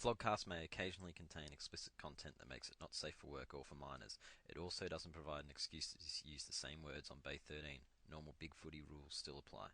Flogcast may occasionally contain explicit content that makes it not safe for work or for minors. It also doesn't provide an excuse to use the same words on Bay 13. Normal big footy rules still apply.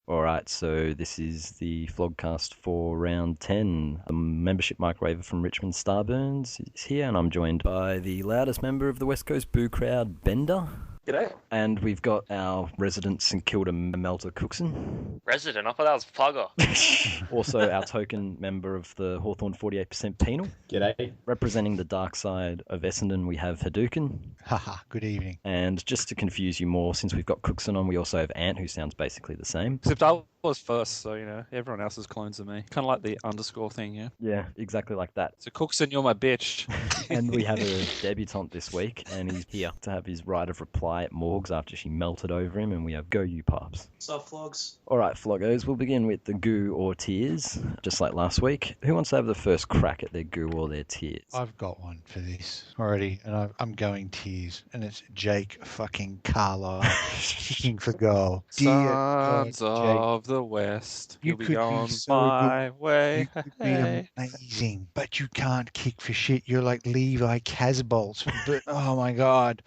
Alright, so this is the Flogcast for round 10. The membership microwaver from Richmond Starburns is here, and I'm joined by the loudest member of the West Coast Boo Crowd, Bender. G'day. And we've got our resident St Kilda melter, Cooksen. Resident? I thought that was Plugger. Also our token member of the Hawthorn 48% Penal. G'day. Representing the dark side of Essendon, we have Haduken. Haha, good evening. And just to confuse you more, since we've got Cooksen on, we also have Ant, who sounds basically the same. Except I was first, so, everyone else is clones of me. Kind of like the underscore thing, yeah? Yeah, exactly like that. So Cooksen, you're my bitch. And we have a debutant this week, and he's here to have his right of reply at Morgs after she melted over him, and we have Go You Pups. Sup, Flogs? Alright, Floggos, we'll begin with the goo or tears, just like last week. Who wants to have the first crack at their goo or their tears? I've got one for this already, and I'm going tears, and it's Jake fucking Carlton kicking for goal. Sons Jake, of the West, you you'll be could be going so my way. you could be Hey. amazing, but you can't kick for shit. You're like Levi Casbolt. But oh my god,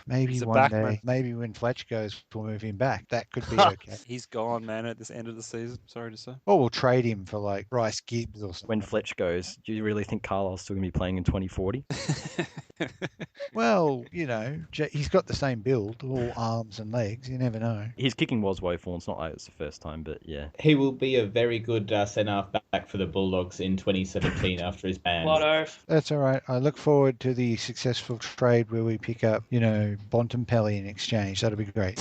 maybe He's a one backman. day, maybe when Fletch goes, we'll move him back. That could be okay. He's gone, man, at this end of the season. Sorry to say. Or we'll trade him for like Bryce Gibbs or something. When Fletch goes, do you really think Carlisle's still going to be playing in 2040? Well, he's got the same build, all arms and legs. You never know. His kicking was woeful, it's not like it's the first time, but yeah. He will be a very good centre-half back for the Bulldogs in 2017 after his ban. Blood oath. That's all right. I look forward to the successful trade where we pick up, Bontempelli in exchange. That'll be great.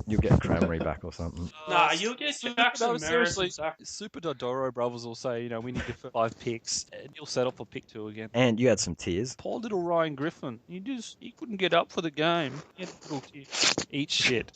You'll get Cranberry back or something. Nah, you'll get Jackson No, Merritt seriously, and Zach. Super Dodoro brothers will say, we need to 5 picks, and you'll settle for pick 2 again. And you had some tears. Poor little Ryan Griffin. He couldn't get up for the game. Eat shit.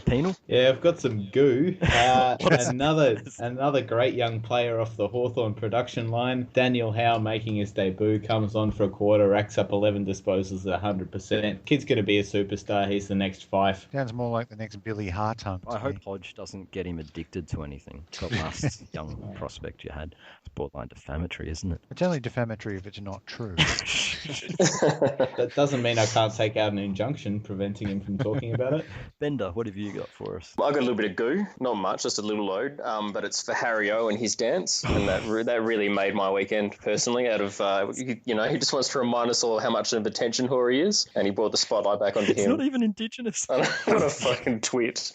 Penal? Yeah, I've got some goo. Another great young player off the Hawthorn production line. Daniel Howe making his debut, comes on for a quarter, racks up 11 disposals at 100%. Kid's going to be a superstar. He's the next Fife. Sounds more like the next Billy Hartung. I hope Hodge doesn't get him addicted to anything. That last young prospect you had. It's borderline defamatory, isn't it? It's only defamatory if it's not true. That doesn't mean I can't take out an injunction preventing him from talking about it. Bender, what have you got for us? I got a little bit of goo, not much, just a little load, but it's for Harry O and his dance, and that really made my weekend personally. Out of he just wants to remind us all how much of a attention whore he is, and he brought the spotlight back onto It's him. not even Indigenous. What a fucking twit!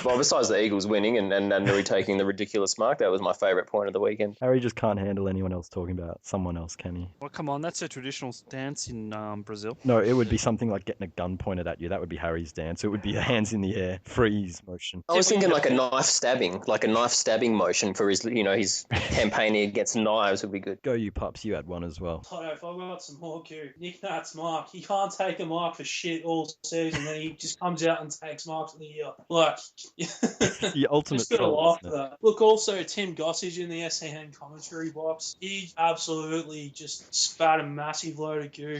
Well, besides the Eagles winning and retaking the ridiculous mark, that was my favourite point of the weekend. Harry just can't handle anyone else talking about someone else, can he? Well, come on, that's a traditional dance in Brazil. No, it would be something like getting a gun pointed at you. That would be Harry's dance. It would be a hands in the air, freeze motion. I was thinking like a knife stabbing motion for his campaigning against knives would be good. Go You Pups, you had one as well. Toto, if I've got some more goo. Nick Nat's mark. He can't take a mark for shit all season, then he just comes out and takes marks of the year. Like, The ultimate just gotta troll, laugh isn't at it? that. Look, also Tim Gossage in the SEN commentary box. He absolutely just spat a massive load of goo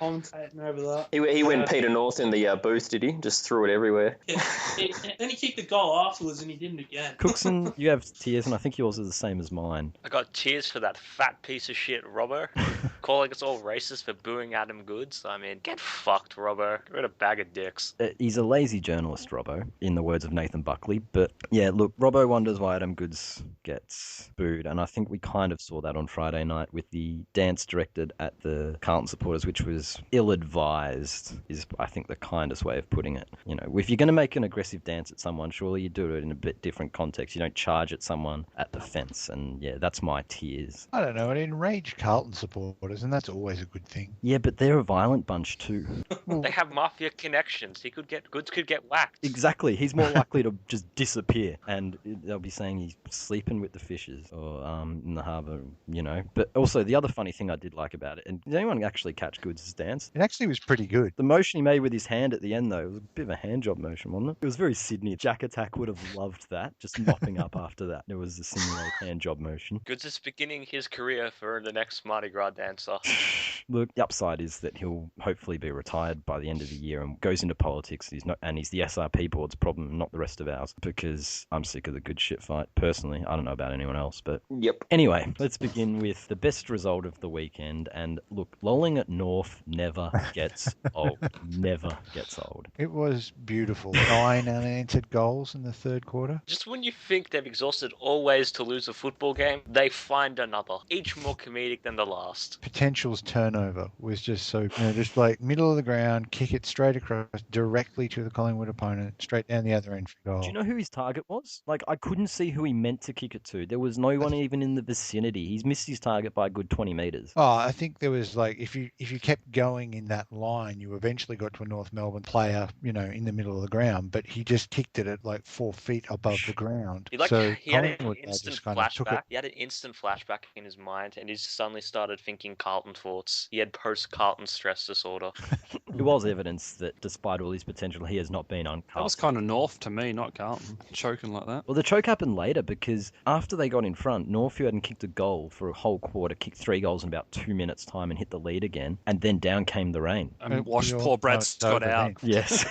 commentating over that. He went Peter North in the booth, did he? Just threw it everywhere. Yeah, then he kicked the goal afterwards and he didn't again. Cooksen, you have tears, and I think yours is the same as mine. I got tears for that fat piece of shit Robbo, calling us all racist for booing Adam Goods. I mean, get fucked, Robbo. You're a bag of dicks. He's a lazy journalist, Robbo, in the words of Nathan Buckley. But yeah, look, Robbo wonders why Adam Goods gets booed, and I think we kind of saw that on Friday night with the dance directed at the Carlton supporters, which was ill-advised, is I think the kindest way of putting it. If you're going to make an aggressive dance at someone, surely you do it in a bit different context context. You don't charge at someone at the fence, and yeah, that's my tears. I don't know, it enraged Carlton supporters, and that's always a good thing. Yeah, but they're a violent bunch too. They have mafia connections. Goods could get whacked. Exactly. He's more likely to just disappear, and they'll be saying he's sleeping with the fishes or in the harbour, you know. But also, the other funny thing I did like about it, and did anyone actually catch Goods' dance? It actually was pretty good. The motion he made with his hand at the end, though, was a bit of a hand job motion, wasn't it? It was very Sydney. Jack Attack would have loved that, just mopping up after that. There was a simulated hand job motion. Goods is beginning his career for the next Mardi Gras dancer. Look, the upside is that he'll hopefully be retired by the end of the year and goes into politics. He's the SRP board's problem, not the rest of ours, because I'm sick of the good shit fight. Personally, I don't know about anyone else, but Yep. anyway, let's begin with the best result of the weekend. And look, lolling at Norf never gets old. Never gets old. It was beautiful. 9 unanswered goals in the third quarter. Just when you think they've exhausted all ways to lose a football game, they find another, each more comedic than the last. Potential's turnover was just so, just like middle of the ground, kick it straight across, directly to the Collingwood opponent, straight down the other end for goal. Do you know who his target was? Like, I couldn't see who he meant to kick it to. There was no one even in the vicinity. He's missed his target by a good 20 metres. Oh, I think there was like, if you kept going in that line, you eventually got to a North Melbourne player, in the middle of the ground, but he just kicked it at like 4 feet above the ground. He had an Collingwood instant just kind of took it. flashback. He had an instant flashback in his mind, and he suddenly started thinking Carlton thoughts. He had post-Carlton stress disorder. It was evidence that despite all his potential, he has not been on That was kind of Norf to me, not Carlton. Choking like that. Well, the choke happened later because after they got in front, Norf, who hadn't kicked a goal for a whole quarter, kicked 3 goals in about 2 minutes' time and hit the lead again. And then down came the rain. And washed poor Brad Scott out. Yes.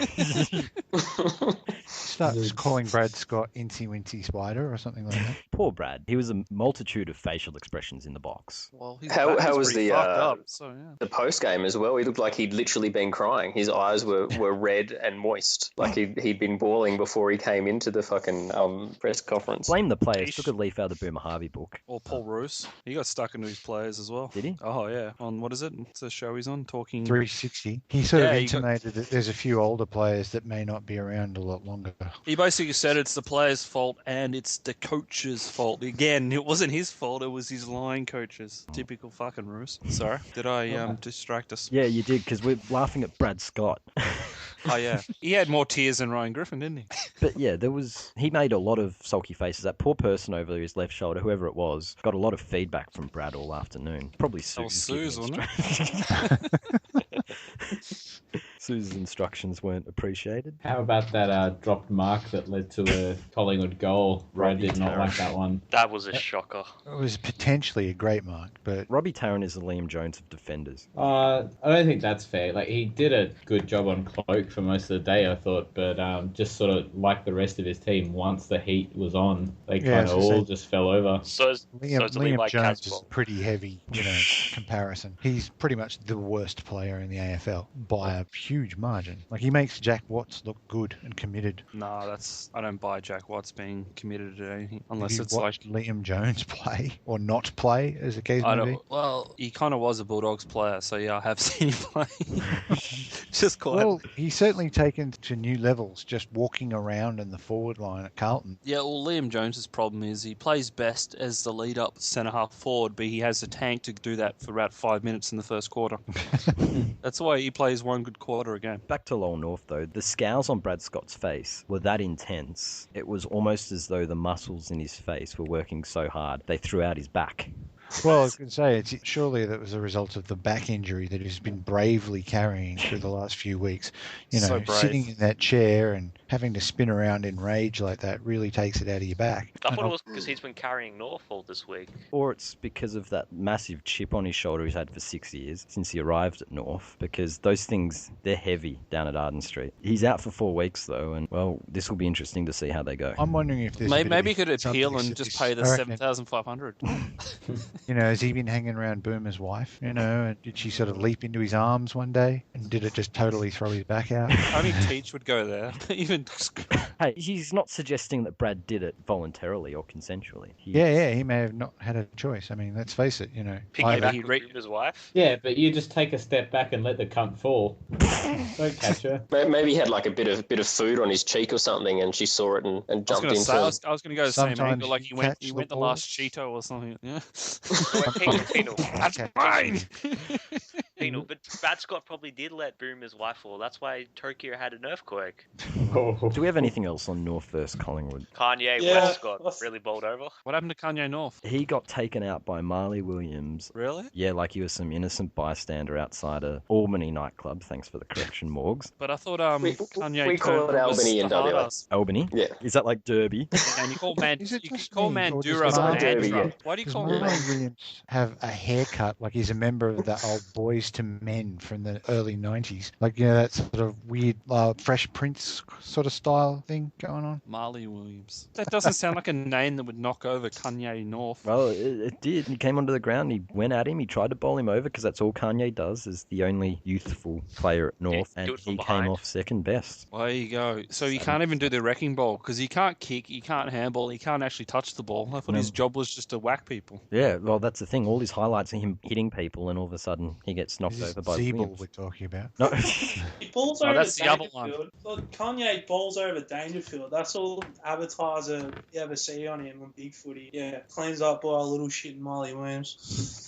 Start just calling Brad Scott Incy Wincy Spider or something like that. Poor Brad. He was a multitude of facial expressions in the box. Well, How was pretty the fucked up, so yeah. the post game as well? He looked like he'd literally been crying. His eyes were red and moist, like he'd been bawling before he came into the fucking press conference. Blame the players. Took a leaf out of the Boomer Harvey book. Or Paul Roos. He got stuck into his players as well. Did he? Oh, yeah. On, what is it? It's a show he's on, Talking... 360. He sort of Yeah, he got- intimated that there's a few older players that may not be around a lot longer. He basically said it's the players' fault and it's the coach's fault. Again, it wasn't his fault, it was his line coaches. Typical fucking Roos. Sorry. Did I distract us? Yeah, you did, because we're laughing at Brad Scott. Oh, yeah. He had more tears than Ryan Griffin, didn't he? But yeah, he made a lot of sulky faces. That poor person over his left shoulder, whoever it was, got a lot of feedback from Brad all afternoon. Probably That was Sue's. Sue's, wasn't it? Sue's instructions weren't appreciated. How about that dropped mark that led to a Collingwood goal? Brad Robbie did not Tarrant. like that one. That was a shocker. It was potentially a great mark, but Robbie Tarrant is the Liam Jones of defenders. I don't think that's fair. Like, he did a good job on Cloak for most of the day, I thought, but just sort of like the rest of his team, once the heat was on, they Yeah, kind of so all just fell over. So it's Liam Levi Jones is Caswell. pretty heavy, comparison. He's pretty much the worst player in the AFL by a huge margin. Like, he makes Jack Watts look good and committed. No, I don't buy Jack Watts being committed to anything. Have Unless you it's like... watched Liam Jones play or not play, as the case I may be? don't, well, he kind of was a Bulldogs player, so yeah, I have seen him play. Just quite. Well, he's certainly taken to new levels just walking around in the forward line at Carlton. Yeah, well, Liam Jones's problem is he plays best as the lead-up centre-half forward, but he has the tank to do that for about 5 minutes in the first quarter. That's why he plays one good quarter a game. Back to Lowell North, though. The scowls on Brad Scott's face were that intense. It was almost as though the muscles in his face were working so hard they threw out his back. Well, I was going to say, surely that was a result of the back injury that he's been bravely carrying through the last few weeks. So brave. Sitting in that chair and having to spin around in rage like that really takes it out of your back. I thought it was because he's been carrying Norf all this week. Or it's because of that massive chip on his shoulder he's had for 6 years since he arrived at North, because those things, they're heavy down at Arden Street. He's out for 4 weeks, though, and, well, this will be interesting to see how they go. I'm wondering if there's Maybe he could appeal and just pay the I reckon- $7,500. has he been hanging around Boomer's wife? Did she sort of leap into his arms one day? And did it just totally throw his back out? Only Teach would go there. Even Hey, he's not suggesting that Brad did it voluntarily or consensually. Yeah, he may have not had a choice. I mean, let's face it, Piggyback he with his wife. Yeah, but you just take a step back and let the cunt fall. Don't catch her. Maybe he had like a bit of food on his cheek or something, and she saw it and I was jumped going to into say, him. I was going to go the same Sometimes angle, like you he catch went the the last balls. Cheeto or something. Yeah. Penal. That's Okay. mine. Penal, but Bat Scott probably did let Boomer's wife fall. That's why Tokyo had an earthquake. Oh. Do we have anything else on North versus Collingwood? Kanye Yeah. West got really bowled over. What happened to Kanye Norf? He got taken out by Marley Williams. Really? Yeah, like he was some innocent bystander outside a Albany nightclub. Thanks for the correction, Morgs. But I thought Kanye we call turned it Albany in WA. Stahadas. Albany? Yeah. Is that like Derby? And you call Is it you just call me, or does Mandura Marley- Derby, Mandra. yeah. Why do you Does call him? Marlon Williams have a haircut like he's a member of the old Boys to Men from the early 90s? Like, that sort of weird Fresh Prince sort of style thing going on? Marley Williams. That doesn't sound like a name that would knock over Kanye Norf. Well, it did. He came onto the ground. He went at him. He tried to bowl him over because that's all Kanye does. Is the only youthful player at North, do and it from he behind. came off second best. There you go. So he can't even do the wrecking ball because he can't kick, he can't handball, he can't actually touch the ball. I thought his job was just to whack people. Yeah, well, that's the thing. All his highlights are him hitting people, and all of a sudden he gets knocked Is this over by Zeeble Williams. we're talking about? No, He balls Oh, over that's the other one. Dangerfield. Look, Kanye balls over Dangerfield. That's all advertiser you ever see on him on Big Footy. Yeah, cleans up by a little shit in Marley Williams.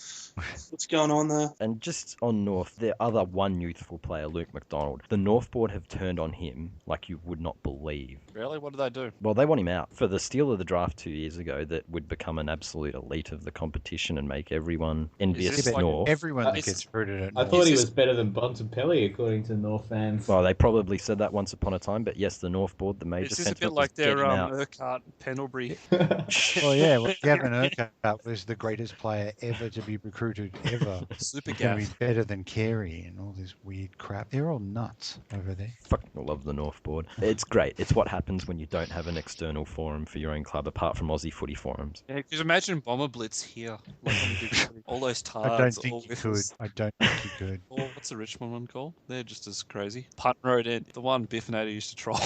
What's going on there? and just on North, the other one youthful player, Luke McDonald, the North board have turned on him like you would not believe. Really? What did they do? Well, they want him out for the steal of the draft 2 years ago that would become an absolute elite of the competition and make everyone envious this of like North. Everyone that Is- gets rooted at I North. thought he Is was better than Bontempelli, according to North fans. Well, they probably said that once upon a time, but yes, the North board, the major Is this a sentiment bit like was get their him out. Urquhart Pendlebury? Well, yeah, well, Gavin Urquhart was the greatest player ever to be recruited ever. Super Going to gaff. be better than Carey and all this weird crap. They're all nuts over there. Fucking love the North board. It's great. It's what happens when you don't have an external forum for your own club apart from Aussie footy forums. Yeah, because imagine Bomber Blitz here. Like on the Big Footy. All those tards. I don't think all you could. this- I don't think you could. Or what's the Richmond one called? They're just as crazy. Punt Road End, the one Biff Nader used to troll.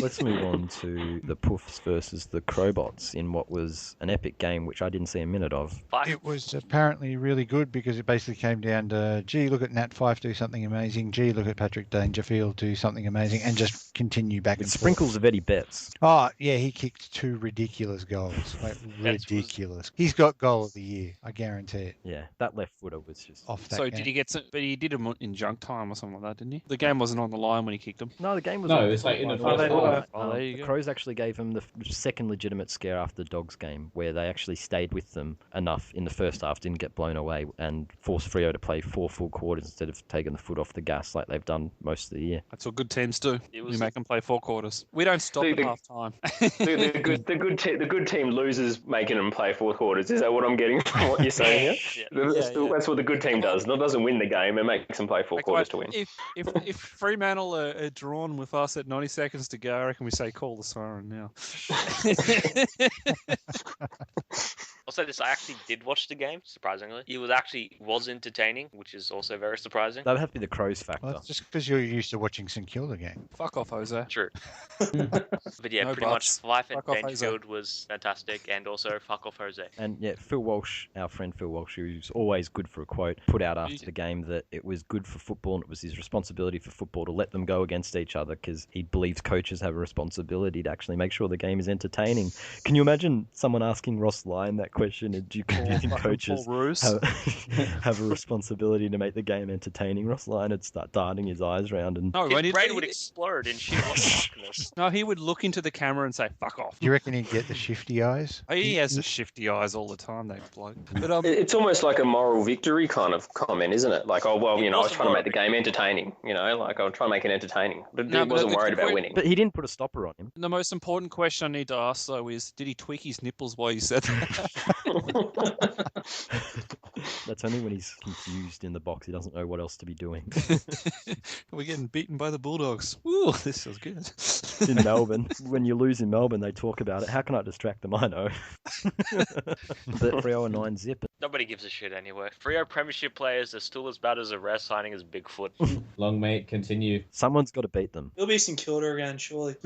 Let's move on to the Puffs versus the Crowbots in what was an epic game, which I didn't see a minute of. It was apparently really good because it basically came down to, gee, look at Nat Fyfe do something amazing. Gee, look at Patrick Dangerfield do something amazing, and just continue back With and sprinkles of Eddie Betts. forth. Oh, yeah, he kicked 2 ridiculous goals. Like, Betts was- ridiculous. He's got goal of the year. I guarantee it. Yeah, that left footer was just... Off that So game. did he get some? But he did him in junk time or something like that, didn't he? The game wasn't on the line when he kicked him. No, the game was... No, on. it's like in the Oh, first they half. were. Oh, there you The go. Crows actually gave him the second legitimate scare after the Dogs game, where they actually stayed with them enough in the first half, didn't get blown away, and forced Freo to play 4 full quarters instead of taking the foot off the gas like they've done most of the year. That's what good teams do. It We was- make them play 4 quarters. We don't stop The- at the- half time. The good team loses, making them play 4 quarters. Is that what I'm getting from what you're saying here? Yeah. That's what the good team does. It doesn't win the game. It makes them play 4 Like, quarters to win. If Fremantle are drawn with us at 90 seconds to go, I reckon we say call the siren now. I'll say this: I actually did watch the game. Surprisingly, it was entertaining, which is also very surprising. That would have to be the Crows factor. Well, that's just because you're used to watching St Kilda game. Fuck off, Jose. True. But yeah, No pretty much buts. Fife and Fuck off, Jose. Dangerfield was fantastic, and also fuck off Jose. And yeah, Phil Walsh, our friend Phil Walsh, who's always good for a quote, put out after the game that it was good for football and it was his responsibility for football to let them go against each other because he believes coaches have a responsibility to actually make sure the game is entertaining. Can you imagine someone asking Ross Lyon that question? And do you think coaches have a responsibility to make the game entertaining? Ross Lyon would start darting his eyes around and... No, His when he- brain would explode in sheer darkness. No, he would look into the camera and say, fuck off. Do you reckon he'd get the shifty eyes? He has the shifty eyes all the time, that bloke. But It's almost like a moral victory kind of comment, isn't it? Like, oh, well, I was trying to make the game entertaining. Like, I'll try and make it entertaining. But No, I but wasn't the worried about point- winning. But he didn't put a stopper on him. the most important question I need to ask, though, is did he tweak his nipples while you said that? That's only when he's confused in the box. He doesn't know what else to be doing. We're getting beaten by the Bulldogs. Ooh, this feels good. In Melbourne, when you lose in Melbourne, they talk about it. How can I distract them? I know. But Freo are 9-zip. Nobody gives a shit anyway. Freo Premiership players are still as bad as a rare signing as Bigfoot. Long mate, continue. Someone's got to beat them. It'll be St Kilda again, surely.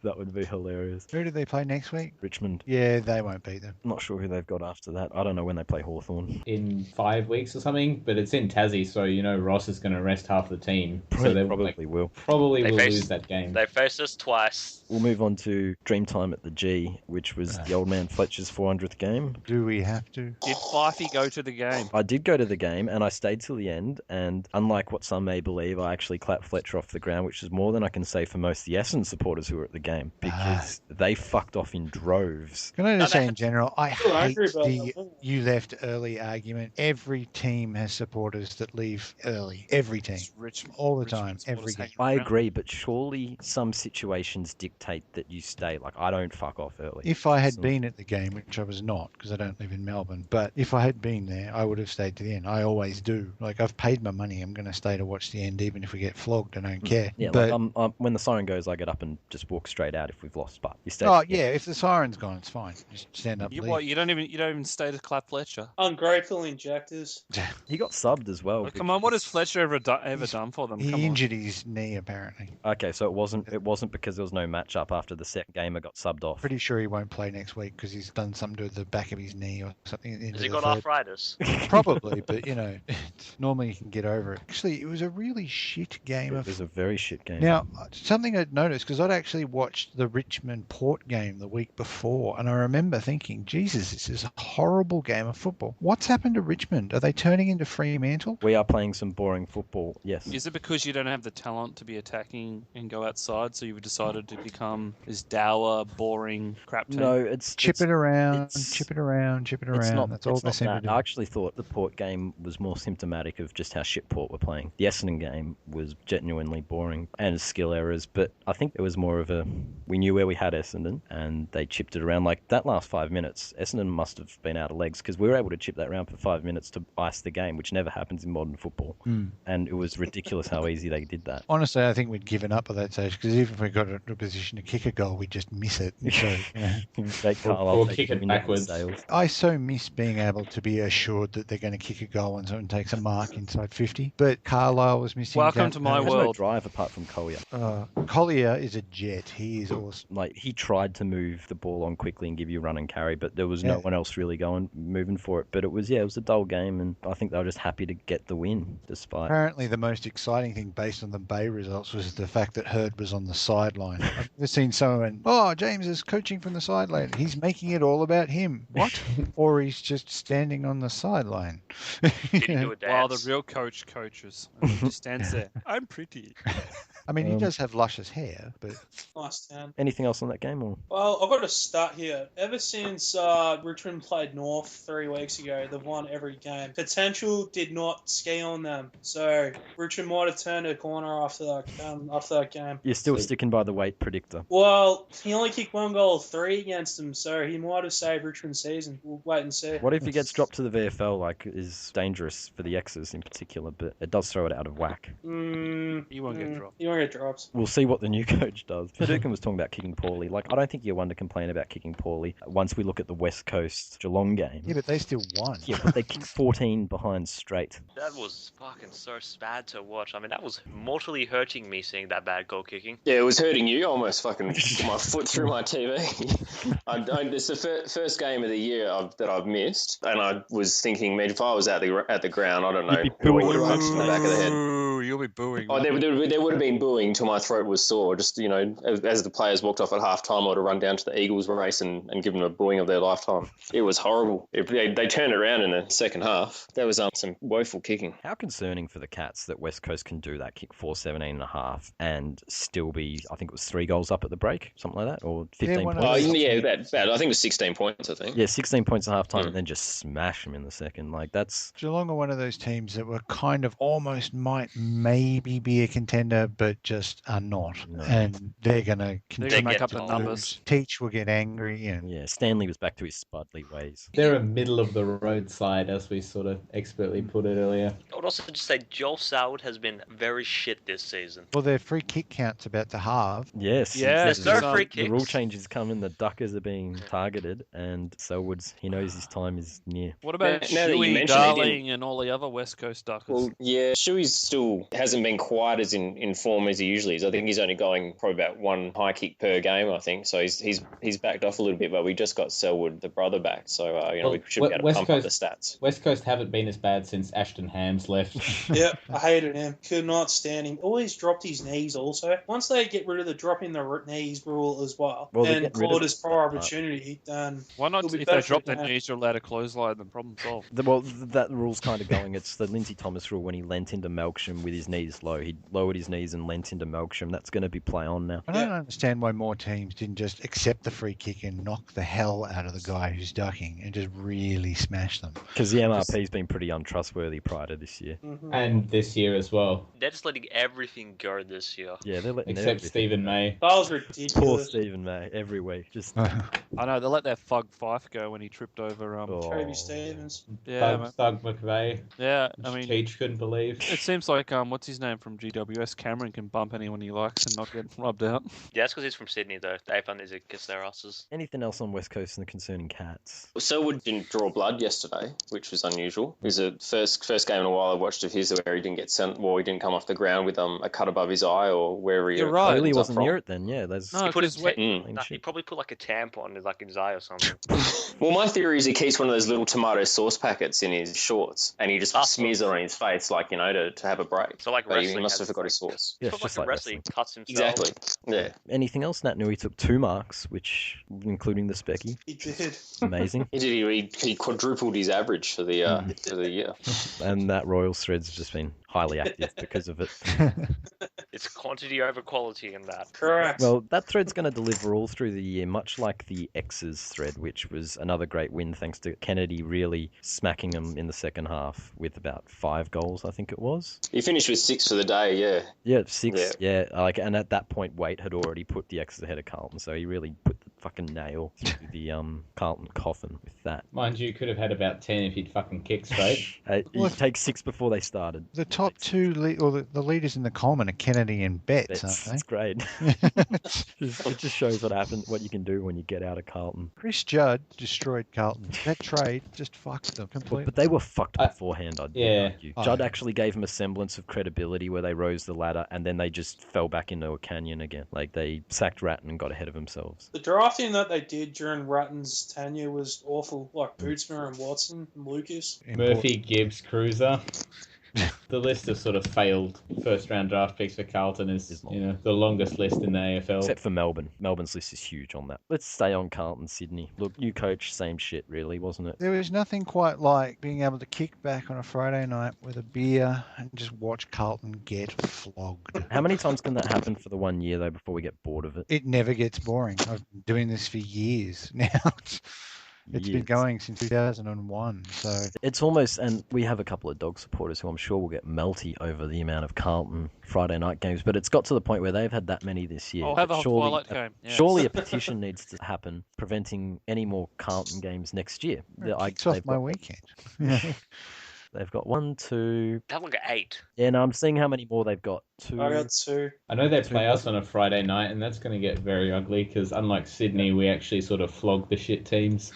That would be hilarious. Who do they play next week? Richmond. Yeah, they won't beat them. Not sure who they've got after that. I don't know when they play Hawthorn. In 5 weeks or something, but it's in Tassie, so Ross is going to rest half the team. So they Probably will. probably They will face- lose that game. They faced us twice. We'll move on to Dreamtime at the G, which was the old man Fletcher's 400th game. Do we have to? Did Fifey go to the game? I did go to the game and I stayed till the end, and unlike what some may believe, I actually clapped Fletcher off the ground, which is more than I can say for most of the Essendon supporters who were at the game, because they fucked off in droves. Can I just say in general, I Still hate angry about the that. you left early argument. Every team has supporters that leave early. Every team. It's Richmond. All the Richmond time, supporters every game. hanging I around. agree, but surely some situations dictate that you stay. Like, I don't fuck off early. If I had So- been at the game, which I was not because I don't live in Melbourne, but if I had been there, I would have stayed to the end. I always do. Like, I've paid my money. I'm going to stay to watch the end, even if we get flogged. I don't care. Yeah, but, like when the siren goes, I get up and just walk straight out if we've lost. But you stay. oh yeah, if the siren's gone, it's fine. Just stand up. You, leave. what, you don't even stay to clap Fletcher. Ungrateful injectors. He got subbed as well. Oh, come on, what has Fletcher ever He's- done for them? He Come on. injured his knee apparently. Okay, so it wasn't because there was no match up after the second game. I got subbed off. Pretty sure he won't play next week because he's done something to the back of his knee or something. At the end Has of he the got third. arthritis? Probably, but normally you can get over it. Actually, it was a really shit game It of. was a very shit game. Now, something I'd noticed because I'd actually watched the Richmond Port game the week before, and I remember thinking, Jesus, this is a horrible game of football. What's happened to Richmond? Are they turning into Fremantle? We are playing some boring football. Yes. Is it because you don't have the talent to be attacking and go outside, so you've decided to become this dour, boring crap team? No, it's Chip it around, it's- chip it around, chip it It's around. not. That's all it's they not seem to that. do. I actually thought the Port game was more symptomatic of just how shit Port were playing. The Essendon game was genuinely boring and skill errors, but I think it was more of a we knew where we had Essendon and they chipped it around. Like that last 5 minutes, Essendon must have been out of legs because we were able to chip that around for 5 minutes to ice the game, which never happens in modern football. And it was ridiculous how easy they did that. Honestly, I think we'd given up at that stage because even if we got into a position to kick a goal, we'd just miss it. So, Jake Carlisle or taking kick it the win on the backwards. sails. I so miss being able to be assured that they're going to kick a goal and someone takes a mark inside 50. But Carlisle was missing. Welcome to my There's world. no drive apart from Collier. Collier is a jet. He is awesome. Like he tried to move the ball on quickly and give you run and carry, but there was no Yeah. one else really moving for it. But it was a dull game, and I think they were just happy to get the win despite. Apparently, the most exciting thing based on the Bay results was the fact that Hurd was on the sideline. I've never seen someone, James is coaching from the sideline. He's making it all about him. What? Or he's just standing on the sideline. Did he do a While the dance? real coach coaches. And he just stands there. I'm pretty. I mean, he does have luscious hair, but Nice town. Anything else on that game? Or Well, I've got to start here. Ever since Richmond played Norf 3 weeks ago, they've won every game. Potential did not ski on them, so Richmond might have turned a corner after that game. you're still sticking by the weight predictor? Well, he only kicked 1 goal, 3 against them, so he might have saved Richmond's season. We'll wait and see. What if he gets dropped to the VFL? Like, is dangerous for the X's in particular, but it does throw it out of whack. He won't get dropped. You won't get drops. We'll see what the new coach does. Haduken was talking about kicking poorly. Like, I don't think you're one to complain about kicking poorly once we look at the West Coast Geelong game. yeah, but they still won. Yeah, but they kicked 14 behind straight. That was fucking so bad to watch. I mean, that was mortally hurting me seeing that bad goal kicking. Yeah, it was hurting you. I almost fucking put my foot through my TV. It's the first game of the year that I've missed, and I was thinking, man, if I was at the ground, I don't know, You'd be who would booing. have punched in the back of the head. Ooh, you'll be booing. Oh, there would have been booing till my throat was sore. Just, as the players walked off at halftime, I would have run down to the Eagles race and given them a booing of their lifetime. It was horrible. They turned it around in the second half. There was some woeful kicking. How concerning for the Cats that West Coast can do that, kick 4-17.5 and still be, I think it was 3 goals up at the break, something like that, or 15 one of points. those. Yeah, bad. I think it was 16 points, I think. Yeah, 16 points at half time Mm. and then just smash them in the second. Like, that's... Geelong are one of those teams that were kind of almost might maybe be a contender, but just are not. No. And they're going to They're continue going to make get up the told. numbers. Teach will get angry. And Yeah, Stanley was back to his Spudley ways. They're a middle of the road side, as we sort of expertly put it earlier. I would also just say Joel Soward has been very shit this season. well, their free kick count's about to halve. Yes, Yeah, There's no free the rule kicks. changes coming. The duckers are being targeted, and Selwood's he knows his time is near. What about Now that you Shuey, mention it, Darling, and all the other West Coast duckers? Well, yeah, Shuey's still hasn't been quite as in form as he usually is. I think he's only going probably about one high kick per game, I think. So he's backed off a little bit, but we just got Selwood, the brother, back. So, we should be able to West pump up the Coast- stats. West Coast haven't been as bad since Ashton Hams left. Yeah, I hated him. Could not stand him. Always dropped his knees also. Once they get rid of the dropping the knees rule as well, Well, they're and getting rid of Claude his it. prior opportunity, then Why not? it'll be If better they for drop it their to have- knees, you're allowed to clothesline them. Problem solved. That rule's kind of going. It's the Lindsay Thomas rule when he leant into Melksham with his knees low. He lowered his knees and leant into Melksham. That's going to be play on now. I don't understand why more teams didn't just accept the free kick and knock the hell out of the guy who's ducking and just really smash them. Because the MRP's been pretty untrustworthy prior to this year. Mhm. And this year as well, They're just letting everything go this year. Yeah, they're letting except everything Stephen go. May. That was Poor ridiculous. Stephen May every week. Just I know they let that Fug Fife go when he tripped over. Toby Stevens. Yeah, man. Doug McVeigh. Yeah. I mean, Teach couldn't believe. it seems like what's his name from GWS? Cameron can bump anyone he likes and not get rubbed out. Yeah, that's because he's from Sydney, though. They found these kiss their asses. anything else on West Coast and concerning cats? Selwood didn't draw blood yesterday, which was unusual. It was the first game in a while I watched of his where he didn't get sent. Well, he didn't come off the ground with a cut above his eye or wherever he You're right. Clearly opens up wasn't from. near it then. Yeah, there's No, He put because his Mm. Nah, he probably put like a tampon in his eye or something. Well, my theory is he keeps one of those little tomato sauce packets in his shorts and he just Sauce. smears it on his face, to have a break. So like But he wrestling must have has- forgot his sauce. Yeah, It's it's like just a like wrestler, he wrestling. cuts himself. Exactly. Yeah. Anything else? Nat Nui took 2 marks, which including the Specky. He did. Amazing. He quadrupled his average for the year. And that Royals thread's just been highly active because of it. It's quantity over quality in that. Correct. Well, that thread's going to deliver all through the year, much like the X's thread, which was another great win thanks to Kennedy really smacking them in the second half with about 5 goals, I think it was. He finished with 6 for the day, yeah. Yeah, 6. Yeah, and at that point, Waite had already put the X's ahead of Carlton, so he really put the fucking nail through the Carlton coffin with that. Mind you, could have had about 10 if he'd fucking kicked straight. You take 6 before they started. The top two, the leaders in the Coleman are Kennedy and Betts, It's aren't great. It just shows what you can do when you get out of Carlton. they? Chris Judd destroyed Carlton. That trade just fucked them completely. But they were fucked beforehand, I'd yeah. argue. Oh, Judd yeah. actually gave them a semblance of credibility where they rose the ladder and then they just fell back into a canyon again. Like they sacked Ratton and got ahead of themselves. The drafting that they did during Ratton's tenure was awful. Like Bootsma and Watson and Lucas. Murphy, Gibbs, Cruiser. The list of sort of failed first round draft picks for Carlton is, the longest list in the AFL. Except for Melbourne. Melbourne's list is huge on that. Let's stay on Carlton, Sydney. Look, new coach, same shit really, wasn't it? There was nothing quite like being able to kick back on a Friday night with a beer and just watch Carlton get flogged. How many times can that happen for the 1 year though before we get bored of it? It never gets boring. I've been doing this for years now. It's been Years. going since 2001. So It's almost, and we have a couple of dog supporters who I'm sure will get melty over the amount of Carlton Friday night games, but it's got to the point where they've had that many this year. I'll have that a Twilight game. Yeah. Surely a petition needs to happen preventing any more Carlton games next year. it kicks off my weekend. They've got 1, 2. They have like 8. Yeah, no, I'm seeing how many more they've got. 2. I got 2. I know they play us on a Friday night, and that's going to get very ugly because unlike Sydney, we actually sort of flog the shit teams.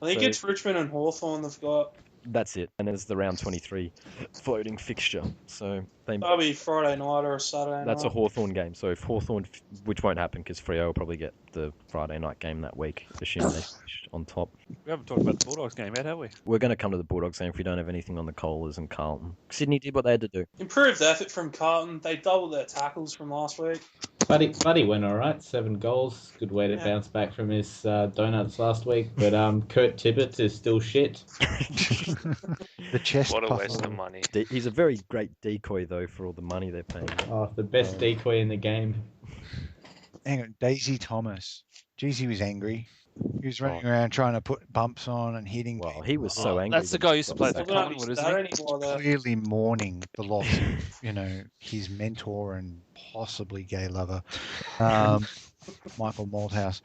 I think So- it's Richmond and Hawthorn they've got. That's it. And there's the round 23 floating fixture. So That'll be Friday night or a Saturday that's a night. Hawthorn game. So if Hawthorn, which won't happen because Freo will probably get the Friday night game that week, assuming they finish on top. We haven't talked about the Bulldogs game yet, have we? We're going to come to the Bulldogs game if we don't have anything on the Colas and Carlton. Sydney did what they had to do. Improved effort from Carlton. They doubled their tackles from last week. Buddy went all right, 7 goals. Good way to bounce back from his donuts last week. But Kurt Tibbetts is still shit. The chest What a puffer. waste of money. He's a very great decoy, though, for all the money they're paying. Oh, the best decoy in the game. Hang on, Daisy Thomas. Jeez, he was angry. He was running around trying to put bumps on and hitting Well, people. he was so angry. That's the when guy he who used to got play sacked. for Well, not Collingwood, that isn't he? anymore, though. Clearly mourning the loss of, his mentor and possibly gay lover, Michael Malthouse.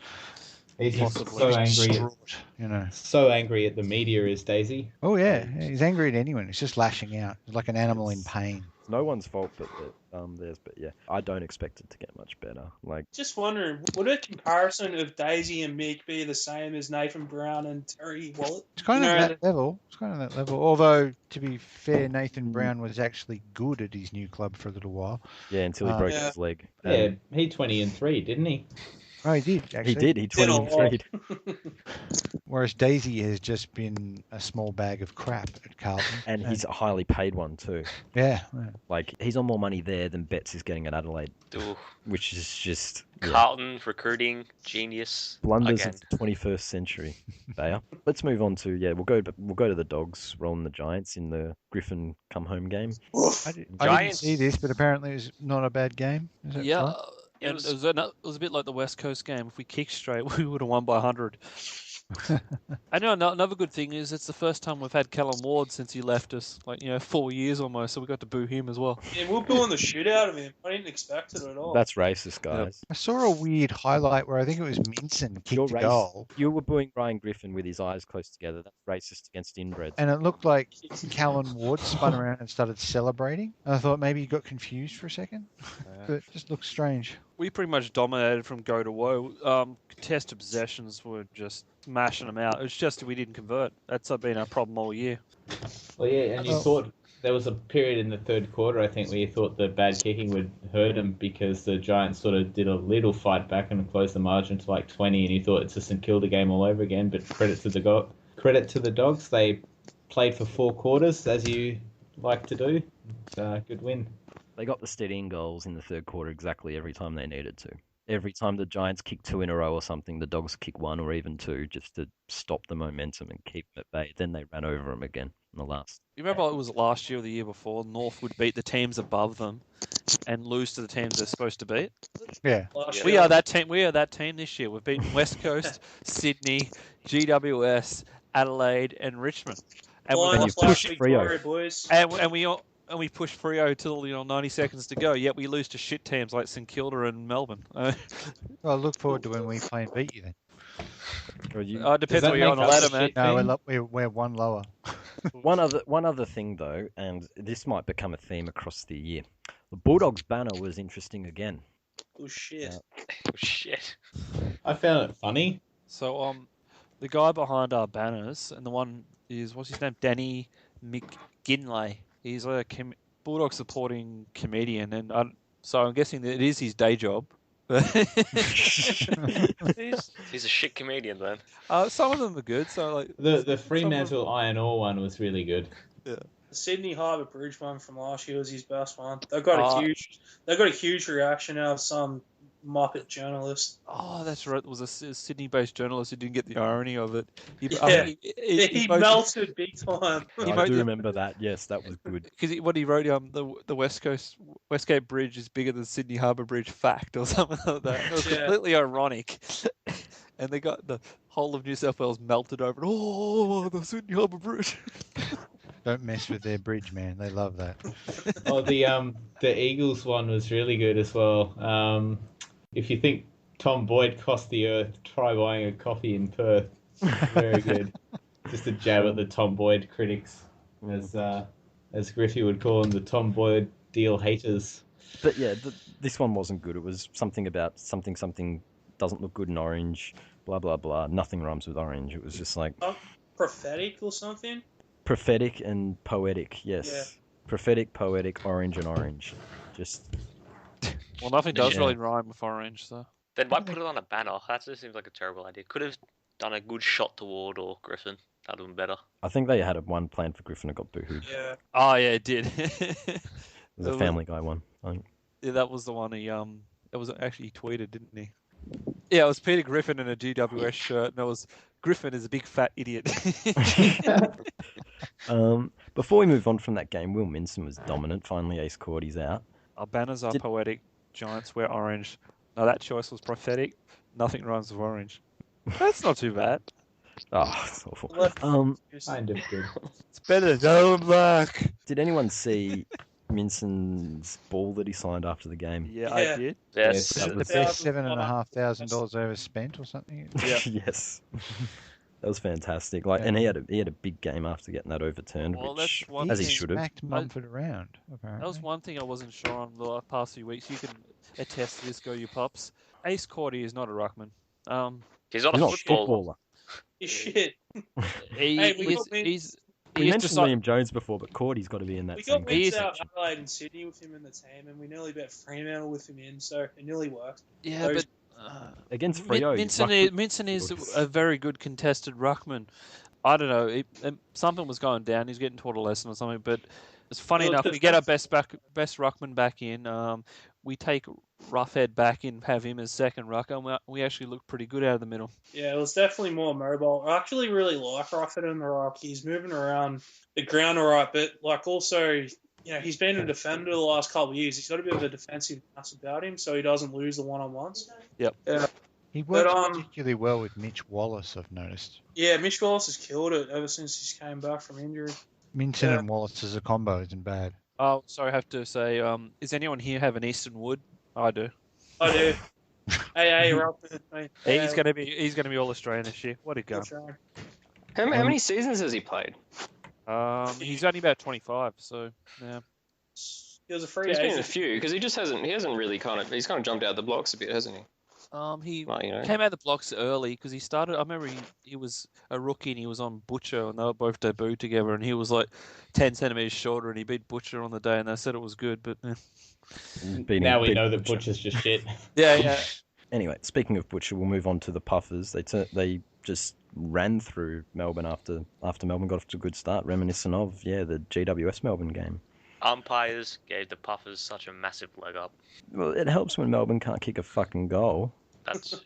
He's Possibly. so angry. Distraught. So angry at the media is Daisy. Oh yeah, he's angry at anyone. He's just lashing out. He's like an animal in pain. It's no one's fault but theirs. But yeah, I don't expect it to get much better. Like, Just wondering, would a comparison of Daisy and Mick be the same as Nathan Brown and Terry Wallet? It's kind You of know, that level. It's kind of that level. Although, to be fair, Nathan Brown was actually good at his new club for a little while. yeah, until he broke Yeah. his leg. Yeah, he 20-3, didn't he? Oh, he did actually. He did. He Did a 23. Whereas Daisy has just been a small bag of crap at Carlton. And he's a highly paid one too. yeah. Like, he's on more money there than Betts is getting at Adelaide, Ooh, which is just Carlton recruiting genius. blunders again. of the 21st century. Bayer. Let's move on to we'll go to the Dogs rolling the Giants in the Griffin come home game. I didn't Giants- see this, but apparently it was not a bad game. Is that Yeah, right? It and was- it was a bit like the West Coast game. If we kicked straight, we would have won by 100. I know another good thing is it's the first time we've had Callum Ward since he left us, 4 years almost. So we got to boo him as well. Yeah, we're pulling the shit out of him. I didn't expect it at all. That's racist, guys. I saw a weird highlight where I think it was Minson You're kicked a racist. goal, You were booing Ryan Griffin with his eyes close together. That's racist against inbreds. and it looked like Callan Ward spun around and started celebrating. And I thought maybe he got confused for a second, but it just looked strange. We pretty much dominated from go to woe. Contested possessions were just mashing them out. It's just we didn't convert. That's been our problem all year. Well, yeah, and you Oh. thought there was a period in the third quarter, I think, where you thought the bad kicking would hurt him because the Giants sort of did a little fight back and closed the margin to like 20, and you thought it's a St Kilda game all over again. But credit to the Dogs, they played for 4 quarters as you like to do. It's a good win. They got the steadying goals in the third quarter exactly every time they needed to. Every time the Giants kick 2 in a row or something, the Dogs kick 1 or even 2 just to stop the momentum and keep them at bay. Then they ran over them again in the last. You remember it was last year or the year before, North would beat the teams above them and lose to the teams they're supposed to beat? Yeah. Last We year. are that team. We are that team this year. We've beaten West Coast, Sydney, GWS, Adelaide, and Richmond. And Flying you flash pushed Freo. Victoria, boys. we push Freo till 90 seconds to go. Yet we lose to shit teams like St Kilda and Melbourne. Well, I look forward to when we play and beat you then. Or you- It depends that where you're on the make us ladder, a man. shit No, team? we're one lower. One other thing though, and this might become a theme across the year. The Bulldogs banner was interesting again. Oh, shit. Oh, shit. I found it funny. So the guy behind our banners, and the one is what's his name, Danny McGinley. He's a Bulldog supporting comedian, and so I'm guessing that it is his day job. He's a shit comedian then. Some of them are good. So like The Fremantle Iron Ore one was really good. The Sydney Harbour Bridge one from last year was his best one. They got a huge reaction out of some Muppet journalist. Oh, that's right. It was a Sydney-based journalist who didn't get the irony of it. Yeah. He melted big time. I do remember that. Yes, that was good. Because what he wrote, the Westgate Bridge is bigger than Sydney Harbour Bridge fact or something like that. It was Yeah. completely ironic. And they got the whole of New South Wales melted over it. Oh, the Sydney Harbour Bridge. Don't mess with their bridge, man. They love that. Oh, the Eagles one was really good as well. If you think Tom Boyd cost the Earth, try buying a coffee in Perth. Very good. Just a jab at the Tom Boyd critics, as Griffey would call them, the Tom Boyd deal haters. But yeah, this one wasn't good. It was something about something doesn't look good in orange, blah blah blah. Nothing rhymes with orange. It was just like Prophetic or something? prophetic and poetic. Yes, Yeah. prophetic, poetic, orange and orange. Just Well, nothing does Yeah. really rhyme with orange, so. Then why put it on a banner? That just seems like a terrible idea. Could have done a good shot toward or Griffin. That'd have been better. I think they had one plan for Griffin and got boohooed. Yeah. Oh yeah, it did. It was a Family Guy one. I think. Yeah, that was the one he it was actually he tweeted, didn't he? Yeah, it was Peter Griffin in a GWS shirt, and it was Griffin is a big fat idiot. Before we move on from that game, Will Minson was dominant. Finally, Ace Cordy's out. Our banners are Did- poetic. Giants wear orange. Now that choice was prophetic. Nothing rhymes with orange. That's not too bad. Oh, it's awful. Left Kind of good. It's better than Alan Black. Did anyone see Minson's ball that he signed after the game? Yeah, Yeah. I did. Yes. That was best- $7,500 overspent or something. Yeah. Yes. That was fantastic. Like, and he had a big game after getting that overturned, Well, which that's one as he thing- should have. Smacked Mumford around, apparently. That was one thing I wasn't sure on the past few weeks. You can attest to this, Go You Pups. Ace Cordy is not a ruckman. He's not He's a not a footballer. footballer. He's shit. He, Hey, we he's, got Min- he's, We he's mentioned decided- Liam Jones before, but Cordy's got to be in that We same got wins out conversation. Adelaide and Sydney with him in the team, and we nearly bet Fremantle with him in, so it nearly worked. Yeah, Those- but Against Freo, Minson is a very good contested ruckman. I don't know. Something was going down. He's getting taught a lesson or something. But it's funny Well, enough. the We get our best ruckman back in. We take Roughhead back in, have him as second ruck, and we actually look pretty good out of the middle. Yeah, it was definitely more mobile. I actually really like Rufford in the ruck. He's moving around the ground all right, but like also, he's been a defender the last couple of years. He's got a bit of a defensive mass about him, so he doesn't lose the one-on-ones. Yep. Yeah. He works But, particularly well with Mitch Wallace, I've noticed. Yeah, Mitch Wallace has killed it ever since he came back from injury. Minton Yeah. and Wallace as a combo isn't bad. Oh, sorry, I have to say, is anyone here have an Eastern Wood? I do. I do. Hey, Rufford, mate. He's gonna be all Australian this year. What a gun. How many seasons has he played? He's only about 25, so yeah. He was a free He's been in a agent. few because he hasn't really he's kind of jumped out of the blocks a bit, hasn't he? He Like, came out of the blocks early because he started. I remember he was a rookie and he was on Butcher and they were both debuted together and he was like 10 centimeters shorter and he beat Butcher on the day and they said it was good. But Now we know that Butcher's just shit. yeah. Anyway, speaking of Butcher, we'll move on to the Puffers. They just ran through Melbourne after Melbourne got off to a good start, reminiscent of the GWS Melbourne game. Umpires gave the Puffers such a massive leg up. Well, it helps when Melbourne can't kick a fucking goal. That's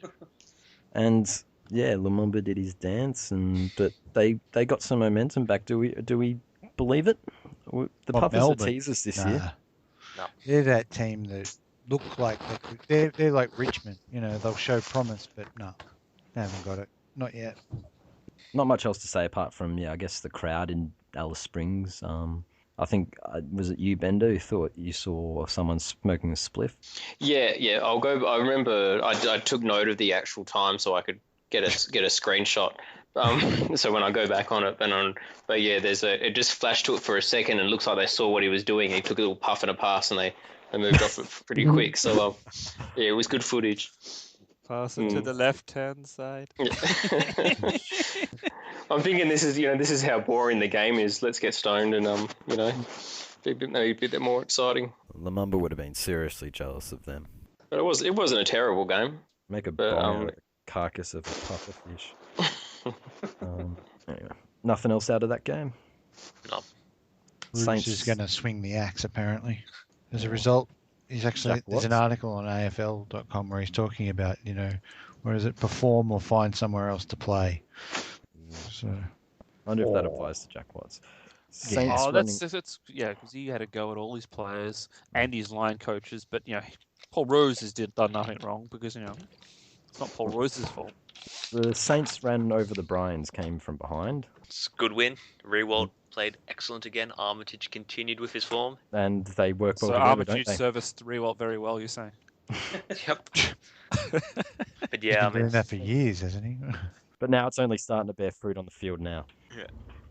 And Lumumba did his dance, but they got some momentum back. Do we believe it? The What, Puffers are Melbourne? teasers this Nah. year. No. They're that team that look like they're like Richmond. They'll show promise, but no, they haven't got it. Not yet. Not much else to say apart from I guess the crowd in Alice Springs. I think was it you, Bender, who thought you saw someone smoking a spliff? Yeah. I'll go. I remember I took note of the actual time so I could get a screenshot. So when I go back on it but yeah, it just flashed to it for a second and it looks like they saw what he was doing. He took a little puff and a pass and they moved off it pretty quick. So it was good footage. Pass it to the left-hand side. Yeah. I'm thinking this is how boring the game is. Let's get stoned and be a bit more exciting. Lumumba would have been seriously jealous of them. But it wasn't a terrible game. Make a But, bomb out of the carcass of a puffer fish. Anyway, nothing else out of that game. No. Bruce is going to swing the axe, apparently. As a result, there's an Watts? article on AFL.com where he's talking about, where is it, perform or find somewhere else to play. So, I wonder if that applies to Jack Watts. Yeah. Oh, running- that's because he had to go at all his players and his line coaches, but Paul Rose has done nothing wrong because it's not Paul Rose's fault. The Saints ran over the Bryans, came from behind, It's a good win. Rewald played excellent again. Armitage continued with his form. and they work well So together, Armitage don't they? serviced Rewalt very well, you're saying? Yep. But he's yeah, been doing that for years, hasn't he? But now it's only starting to bear fruit on the field now.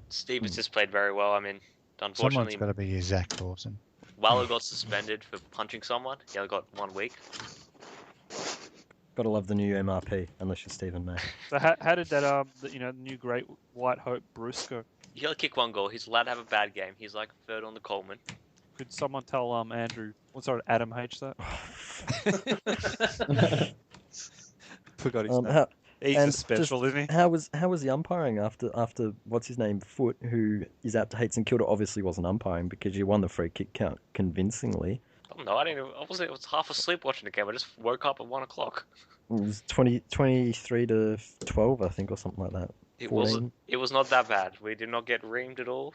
Stevens has played very well. I mean, Someone's unfortunately, got to be your Zach Dawson. Waller got suspended for punching someone. He only got 1 week. Gotta love the new MRP, unless you're Stephen May. So how did that the new great White Hope Bruce go? He only kicked 1 goal. He's allowed to have a bad game. He's like third on the Coleman. Could someone tell Adam H that? Forgot his name. He's a and special, just isn't he? How was the umpiring after what's his name, Foot, who is out to hate St Kilda, obviously wasn't umpiring because you won the free kick count convincingly. Oh, no, I was half asleep watching the game. I just woke up at 1 o'clock. It was 23 to 12, I think, or something like that. It 14. was not that bad. We did not get reamed at all.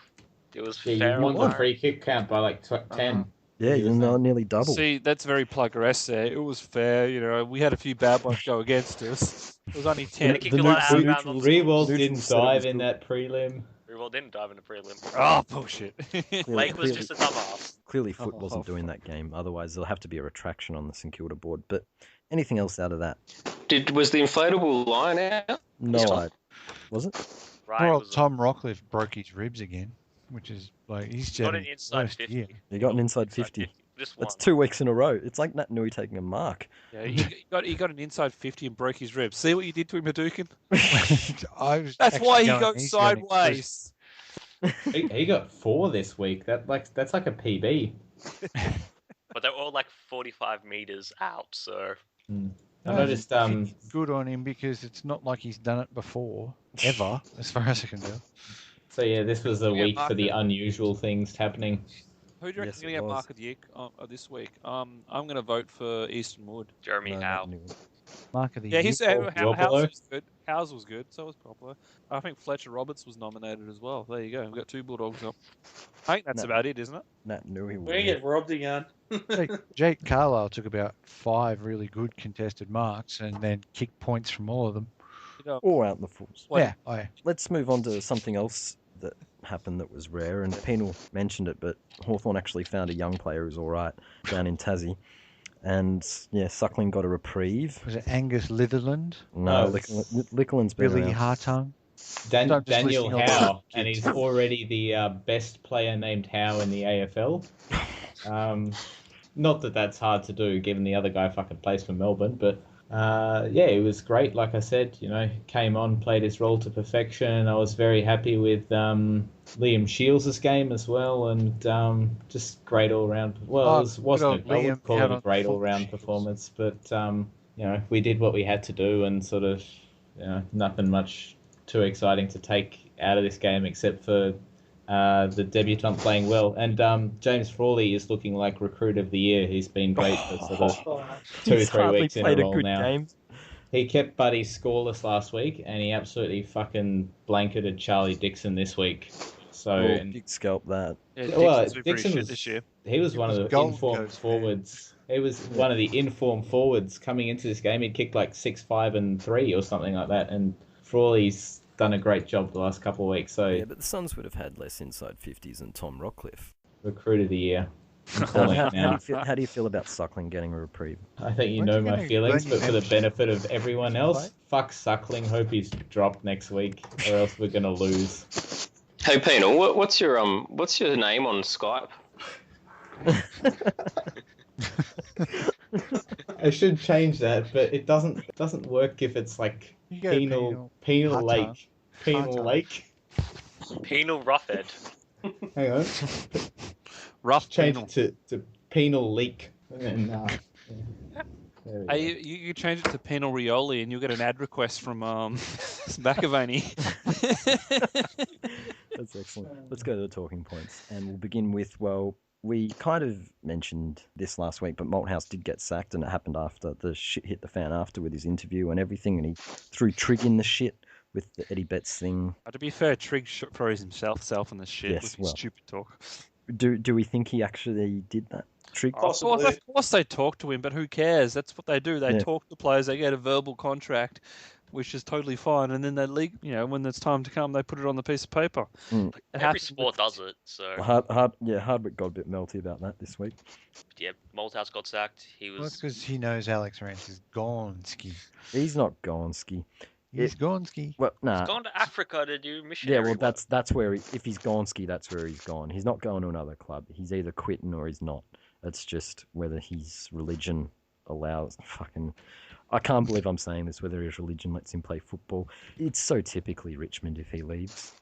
It was Yeah, fair you won on the Murray. free kick count by like 10. Yeah, You were you know, saying? nearly double. See, that's very pluggeress there. It was fair. You know, we had a few bad ones go against us. It was only 10. They kicked a lot of Alabama schools. Rewald Neutral didn't said it was dive in good. that prelim. Rewald didn't dive in the prelim. Oh, bullshit. Lake was just a dumbass. Clearly, Foot Oh, wasn't doing fuck. that game. Otherwise, there'll have to be a retraction on the St Kilda board. But anything else out of that? Was the inflatable line out? No, was it? Poor Ryan old was Tom Rockcliffe broke his ribs again, which is like he's got an having inside worst 50. year. He got an inside 50. Just one. That's 2 weeks in a row. It's like Nat Nui taking a mark. Yeah, he got an inside 50 and broke his ribs. See what you did to him, Haduken? I was That's actually why he going got easy on him. sideways. He got 4 this week. That's like a PB. But they're all like 45 meters out, so. I noticed. Good on him because it's not like he's done it before ever, as far as I can tell. So yeah, this was a Yeah, week for the Marcus. unusual things happening. Who do you Yes, reckon's going it to get was. Mark of the Year this week? I'm going to vote for Easton Wood. Jeremy No, Howe. Nat Nui. Mark of the Yeah, year. he's Your House bloke. was good. House was good. So was Poplar. I think Fletcher Roberts was nominated as well. There you go. We've got 2 Bulldogs up. I think that's No. about it, isn't it? Nat Nui. We're gonna get robbed again. Jake Carlisle took about 5 really good contested marks and then kicked points from all of them. Or out in the fools. What- Yeah, Let's move on to something else that happened that was rare. And Penal mentioned it, but Hawthorn actually found a young player who's all right down in Tassie. And yeah, Suckling got a reprieve. was it Angus Litherland, No, No, Lickland's been Billy around. Hartung? Daniel listing all the Howe, and kids. he's already the best player named Howe in the AFL. Not that that's hard to do, given the other guy fucking plays for Melbourne, but yeah, it was great. Like I said, you know, came on, played his role to perfection. I was very happy with Liam Shields' game as well, and just great all round. Well, it good wasn't. old I would Liam call out it a on great full all round Shields. performance, but you know, we did what we had to do, and sort of, you know, nothing much too exciting to take out of this game except for the debutant playing well. And James Frawley is looking like recruit of the year. He's been great for sort of Oh, 2 or He's 3 hardly weeks in a played row good now. game. He kept Buddy scoreless last week, and he absolutely fucking blanketed Charlie Dixon this week. So, Oh, and, big scalp that. Yeah, well, Dixon's been pretty Dixon shit was, this year. he was He one was of the Gold informed Coast, man. forwards. He was one of the informed forwards coming into this game. He kicked like 6, 5, and 3 or something like that, and Frawley's done a great job the last couple of weeks. So, Yeah, but the Suns would have had less inside 50s than Tom Rockcliffe. recruit of the year. I'm calling it now. How do you feel about Suckling getting a reprieve? I think you Weren't know you my gonna feelings, burn but your for the membership? benefit of everyone else, Right. fuck Suckling. Hope he's dropped next week, or else we're gonna lose. Hey, Penal, what's your name on Skype? I should change that, but it doesn't work if it's like You go penal Hata. lake, penal Hata. lake. Penal Roughhead. Hang on, Rough change penal. it to penal leak. And then, there we go. Hey, you change it to Penal Rioli and you'll get an ad request from McAvaney. That's excellent. Let's go to the talking points. And we'll begin with, well, we kind of mentioned this last week, but Malthouse did get sacked, and it happened after the shit hit the fan after with his interview and everything, and he threw Trig in the shit with the Eddie Betts thing. To be fair, Trigg throws himself in the shit Yes, with his well. stupid talk. Do we think he actually did that? Trig? Possibly. Of course they talk to him, but who cares? That's what they do. They Yeah. talk to players. They get a verbal contract, which is totally fine, and then they leak. You know, when it's time to come, they put it on the piece of paper. Mm. It Every happens sport with- does it, so. Hardwick got a bit melty about that this week. Yeah, Malthouse got sacked. He Well, that's was. because he knows Alex Rance is Gonski. He's not Gonski. He's Gonski. Well, nah. He's gone to Africa to do Yeah, missionary well, work. that's where if he's Gonski, that's where he's gone. He's not going to another club. He's either quitting or he's not. It's just whether his religion allows. Fucking, I can't believe I'm saying this. Whether his religion lets him play football. It's so typically Richmond if he leaves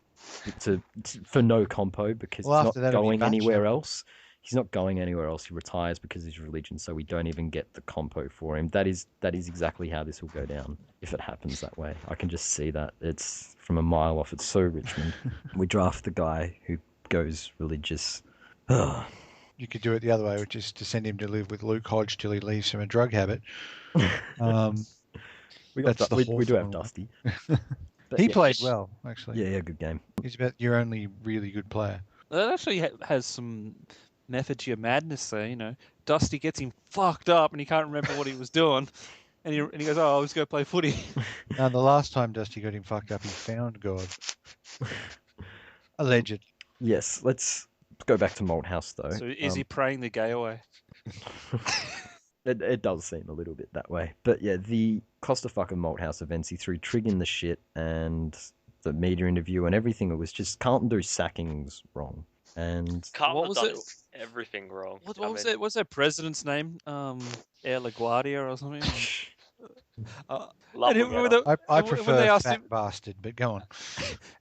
for no compo because Well, he's after not that'll be going Thatcher. anywhere else. He's not going anywhere else. He retires because of his religion, so we don't even get the compo for him. That is exactly how this will go down if it happens that way. I can just see that. It's from a mile off. It's so Richmond. We draft the guy who goes religious. You could do it the other way, which is to send him to live with Luke Hodge till he leaves from a drug habit. We That's the we do have Hawthorn one. Dusty. But He yeah, played well, actually. Yeah, good game. He's about your only really good player. That actually has some method to your madness there, you know. Dusty gets him fucked up and he can't remember what he was doing. And he goes, oh, I'll just go play footy. Now, the last time Dusty got him fucked up, he found God. Alleged. Yes, let's go back to Malthouse, though. So is he praying the gay away? It does seem a little bit that way. But yeah, the clusterfuck of Malthouse events, he threw Trig in the shit and the media interview and everything. It was just Carlton do sackings wrong. And Carlton was done it? everything wrong. What was it? What's their president's name? Air LaGuardia or something? Love And him. I when prefer they asked fat him- bastard, but go on.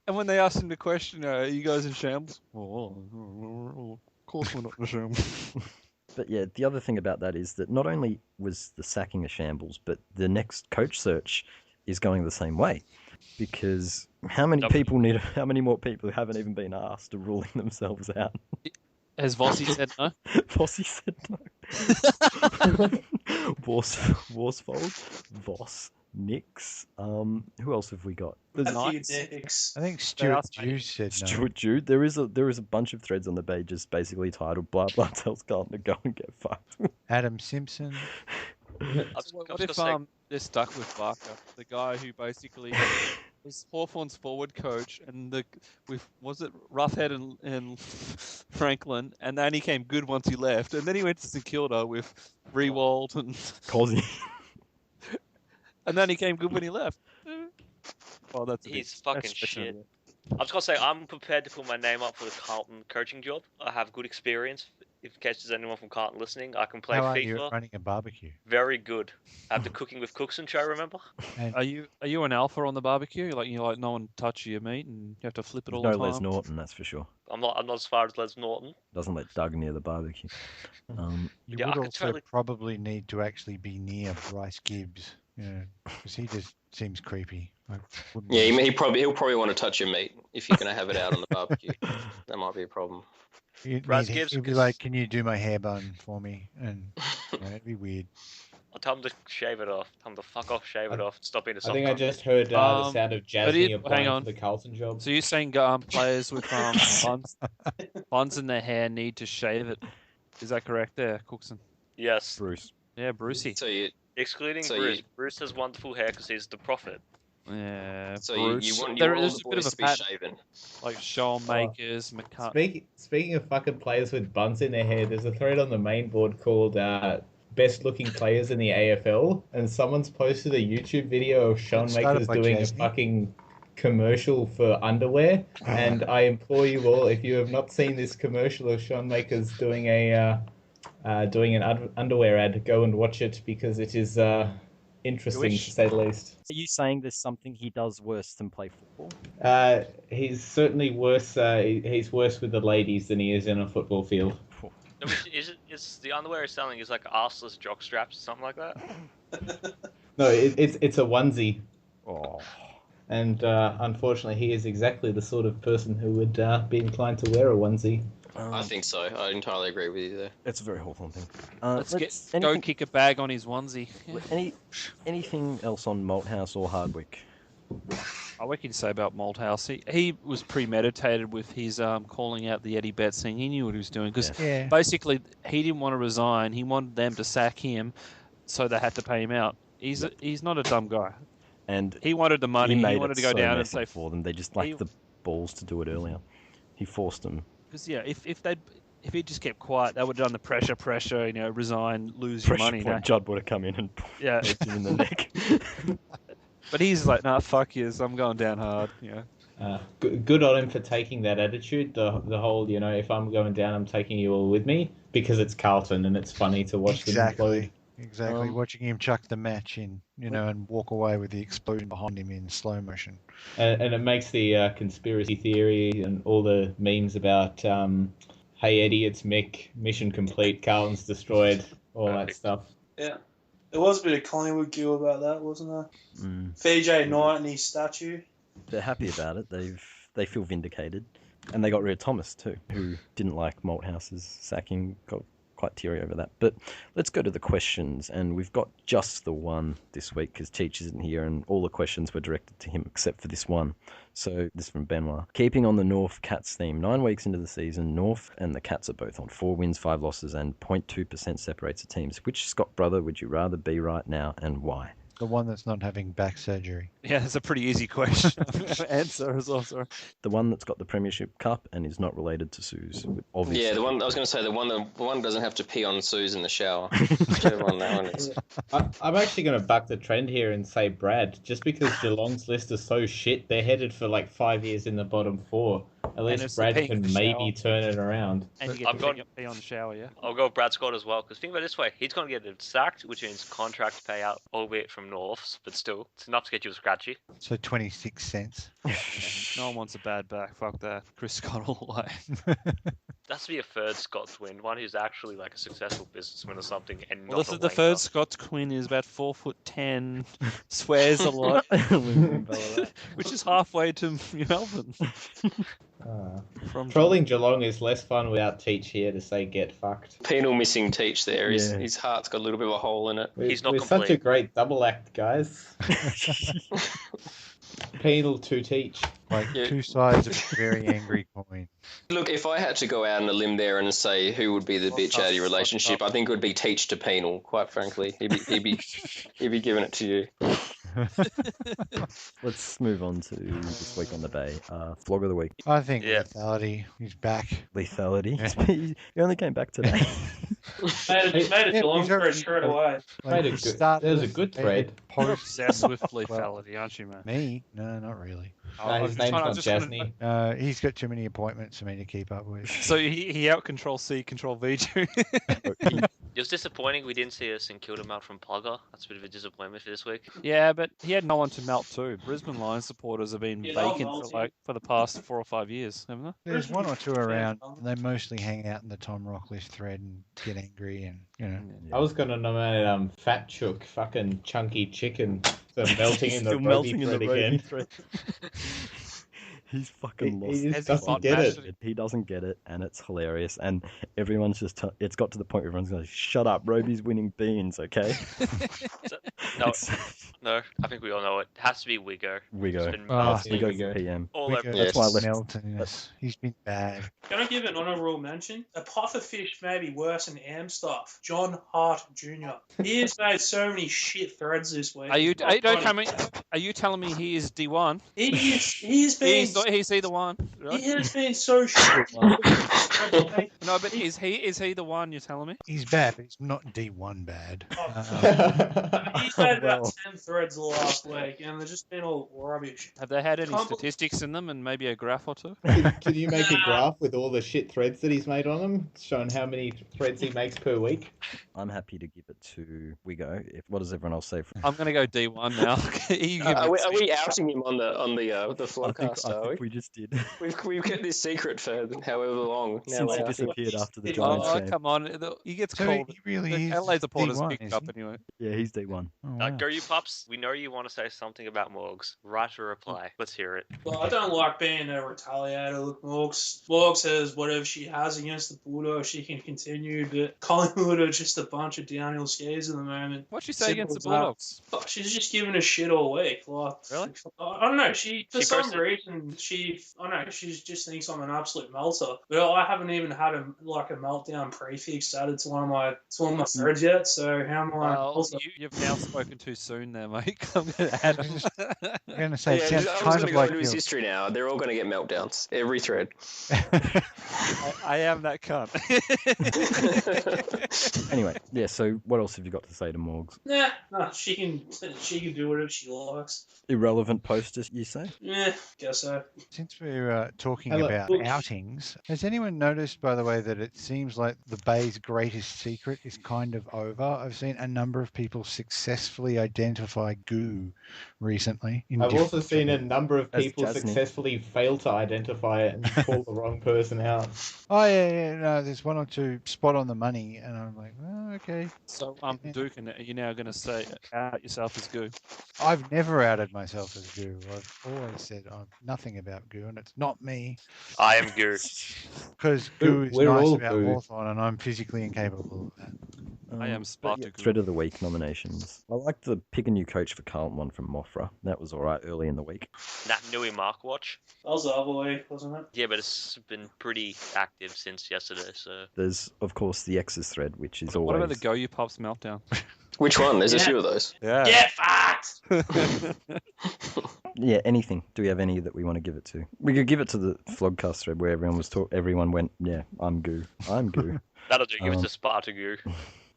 And when they asked him the question, are you guys in shambles? Of course we're not in shambles. But yeah, the other thing about that is that not only was the sacking a shambles, but the next coach search is going the same way. Because how many more people haven't even been asked are ruling themselves out? Has Vossi said no? Vossi said no. Worsfold, Voss, Nix. Who else have we got? Matthew Dix. I think They Stuart asked me. Hughes said no. Stuart Jude. There is a bunch of threads on the page just basically titled "Blah blah tells Carlton to go and get fucked." Adam Simpson. What if they're stuck with Barker, the guy who basically was Hawthorn's forward coach, and was it Roughhead and Franklin, and then he came good once he left, and then he went to St Kilda with Rewald and Cosy. and then he came good when he left. Oh, He's fucking shit. I was gonna say I'm prepared to put my name up for the Carlton coaching job. I have good experience. In case there's anyone from Carlton listening, I can play How are FIFA. you at running a barbecue? Very good. I have the Cooking with Cooksen show, remember? And Are you an alpha on the barbecue? Like no one touch your meat, and you have to flip it all No the time. Les Norton, that's for sure. I'm not as far as Les Norton. Doesn't let Doug near the barbecue. you Yeah, I would could also totally- probably need to actually be near Bryce Gibbs, because he just seems creepy. I wouldn't Yeah, want- he'll probably want to touch your meat if you're going to have it out on the barbecue. That might be a problem. Bryce Gibbs, He'd be 'cause- like, "Can you do my hair bun for me?" And it'd be weird. I'll tell him to shave it off. Tell him to fuck off, shave it off, stop being a I soft think I cunt. just heard the sound of Jasmine hang applying on. for the Carlton job. So you're saying players with buns in their hair need to shave it? Is that correct there, Cooksen? Yes. Bruce. Yeah, Brucey. So you, Excluding So Bruce. you- Bruce has wonderful hair because he's the prophet. Yeah, so Bruce. you want There's all a the bit of boys a to be pattern, shaven. like Sean Makers, Speaking of fucking players with buns in their hair, there's a thread on the main board called Best Looking Players in the AFL, and someone's posted a YouTube video of Sean Started Makers by doing Jasmine. a fucking commercial for underwear, and I implore you all, if you have not seen this commercial of Sean Makers doing an underwear ad, go and watch it because it is interesting to say the least. Are you saying there's something he does worse than play football? He's certainly worse. He's worse with the ladies than he is in a football field. No, is the underwear he's selling is like arseless jock straps or something like that? No, it's a onesie, Oh. and unfortunately, he is exactly the sort of person who would be inclined to wear a onesie. I think so. I entirely agree with you there. It's a very Hawthorn thing. go kick a bag on his onesie. Anything else on Malthouse or Hardwick? What can you say about Malthouse? He was premeditated with his calling out the Eddie Betts thing. He knew what he was doing because Yeah. basically he didn't want to resign. He wanted them to sack him, so they had to pay him out. He's not a dumb guy. And He wanted the money. he He wanted to go down and say for them. They just lacked the balls to do it earlier. He forced them. because if he just kept quiet, they would have done the pressure, resign, lose Pressure your money. point. Judd would have come in and Yeah. edged him in the neck. But he's like, nah, fuck yous, I'm going down hard. Good on him for taking that attitude. The whole, if I'm going down, I'm taking you all with me, because it's Carlton and it's funny to watch them implode. Exactly. Watching him chuck the match in, and walk away with the explosion behind him in slow motion. And it makes the conspiracy theory and all the memes about, hey Eddie, it's Mick, mission complete, Carlton's destroyed, all that stuff. Yeah. There was a bit of Collingwood goo about that, wasn't there? Mm. VJ Knight and his statue. They're happy about it. They feel vindicated, and they got rid of Thomas too, who didn't like Malthouse's sacking. Got quite teary over that. But let's go to the questions, and we've got just the one this week because Teach isn't here, and all the questions were directed to him except for this one. So this is from Benoit. Keeping on the Norf Cats theme, 9 weeks into the season, Norf and the Cats are both on 4 wins, 5 losses, and 0.2% separates the teams. Which Scott brother would you rather be right now, and why? The one that's not having back surgery. Yeah, that's a pretty easy question. Answer as well, sorry. The one that's got the Premiership Cup and is not related to Sue's, obviously. Yeah, the one I was going to say, the one doesn't have to pee on Sue's in the shower. Whichever one that one is. I'm actually going to buck the trend here and say Brad, just because Geelong's list is so shit, they're headed for like 5 years in the bottom 4. At least it's Brad the can pink maybe shower. turn it around. And you get I'm to going- pee on the shower, yeah? I'll go Brad Scott as well, because think about it this way. He's going to get sacked, which means contract payout, albeit from Norths, but still, it's enough to get you a scratchy. So 26 cents. No one wants a bad back. Fuck that. Chris Scott all the way. That has to be a third Scots win, one who's actually like a successful businessman or something, and Well, not the a third wanker. Scots Quinn is about 4'10", swears a lot, which is halfway to Melbourne. From Trolling Geelong is less fun without Teach here to say get fucked. Penal missing Teach there. Yeah. His heart's got a little bit of a hole in it. He's not We're such a complete. great double act, guys. Penal to Teach. Like Yeah. 2 sides of a very angry coin. Look, if I had to go out on a limb there and say who would be the bitch out of your relationship, I think it would be Teach to Penal. Quite frankly, he'd be giving it to you. Let's move on to this week on the Bay. Flog of the week, I think Yeah. lethality. He's back. lethality. He only came back today. Made it Yeah, Geelong he's for already- it straight away. Made a good- start there's a with good thread. Post obsessed with lethality, aren't you, man? me? No, not really. No, his name's not Jasny. He's got too many appointments for me to keep up with. So he out control C, control V too. It was disappointing we didn't see a St Kilda melt from Plugger. That's a bit of a disappointment for this week. Yeah, but he had no one to melt too. Brisbane Lions supporters have been Yeah, they'll vacant melt for the past 4 or 5 years, haven't they? There's one or two Brisbane around. fans, And they mostly hang out in the Tom Rockcliffe thread and get angry and, you know. I was going to nominate Fat Chook, fucking chunky chicken, for melting in the Still rugby melting in the thread rugby again. thread. He's fucking He lost. just Has he doesn't got get mashed it. He doesn't get it, and it's hilarious. And everyone's just, it's got to the point where everyone's going, shut up, Roby's winning beans, okay? No, It's no, I think we all know it. It has to be Wiggo. Wiggo. It's been Ah, melting Wiggo Wiggo. for PM. all We over. go That's why I left- melting us. He's been bad. Can I give an honourable mention? A pufferfish may be worse than Am stuff. John Hart Jr. He has made so many shit threads this week. Are you Not funny. are you telling me he is D1? He's been He's either one. he Right? has been so shit. No, but is he the one you're telling me? He's bad, but he's not D1 bad. He's made about Well. 10 threads the last week, and they've just been all rubbish. Have they had any Can't bel- statistics in them and maybe a graph or two? Can you make a graph with all the shit threads that he's made on them, showing how many threads he makes per week? I'm happy to give it to Wiggo. What does everyone else say? I'm going to go D1 now. You give Are it- we outing him on the I Flogcast? Are think we? we just did. We've kept this secret for however long. Now Since we're he outing him. disappeared after the Oh, Giants Oh, game. come on. He gets So called. he really is Adelaide supporters D1, picked is up he? anyway. Yeah, he's D1. Oh, wow. Go You Pups, we know you want to say something about Morgs. Write a reply. Let's hear it. Well, I don't like being a retaliator. Look, Morg says whatever she has against the Bulldogs, she can continue, but Collingwood are just a bunch of downhill skis at the moment. What'd you say Simple against as the that. Bulldogs? Oh, she's just giving us shit all week. Like, Really? I don't know. She for She some posted- reason I don't know. She just thinks I'm an absolute melter. But I haven't even had a meltdown prefix added to one of my threads yet. So how am I? Well, Also, you've now spoken too soon there, mate. I'm going to add him. I'm going to say Yeah, it I sounds was kind going of to go like into his history now. They're all going to get meltdowns. Every thread. I am that cunt. Anyway, yeah, so what else have you got to say to Morgs? nah, she can do whatever she likes. Irrelevant poster, you say? Yeah, guess so. Since we're talking Hello. about outings, has anyone noticed, by the way, that it seems like the Bay's greatest secret is kind of over? I've seen a number of people successfully identify goo recently. in I've also different seen a threads. number of That's people Jasny. successfully fail to identify it and call the wrong person out. Oh, yeah, no, there's one or two spot on the money, and I'm like, oh, okay. So, Duke, are you now going to say out yourself as goo? I've never outed myself as goo. I've always said nothing nothing about Goo, and it's not me, I am Goo. because Goo is We're nice all about Goo. Hawthorn, and I'm physically incapable of that. I am But yeah, Spartacus. Thread of the Week nominations. I like the pick a new coach for Carlton one from Mothra. That was alright early in the week. Nat Nui Mark Watch. That was the other week, wasn't it? Yeah, but it's been pretty active since yesterday, so. There's, of course, the X's thread, which is What always... about the Go You Pups meltdown? Which one? There's a Yeah. few of those. Yeah. Get fucked! Yeah, anything. Do we have any that we want to give it to? We could give it to the Flogcast thread where everyone went, yeah, I'm Goo. I'm Goo. That'll do. Give it to Spartagoo.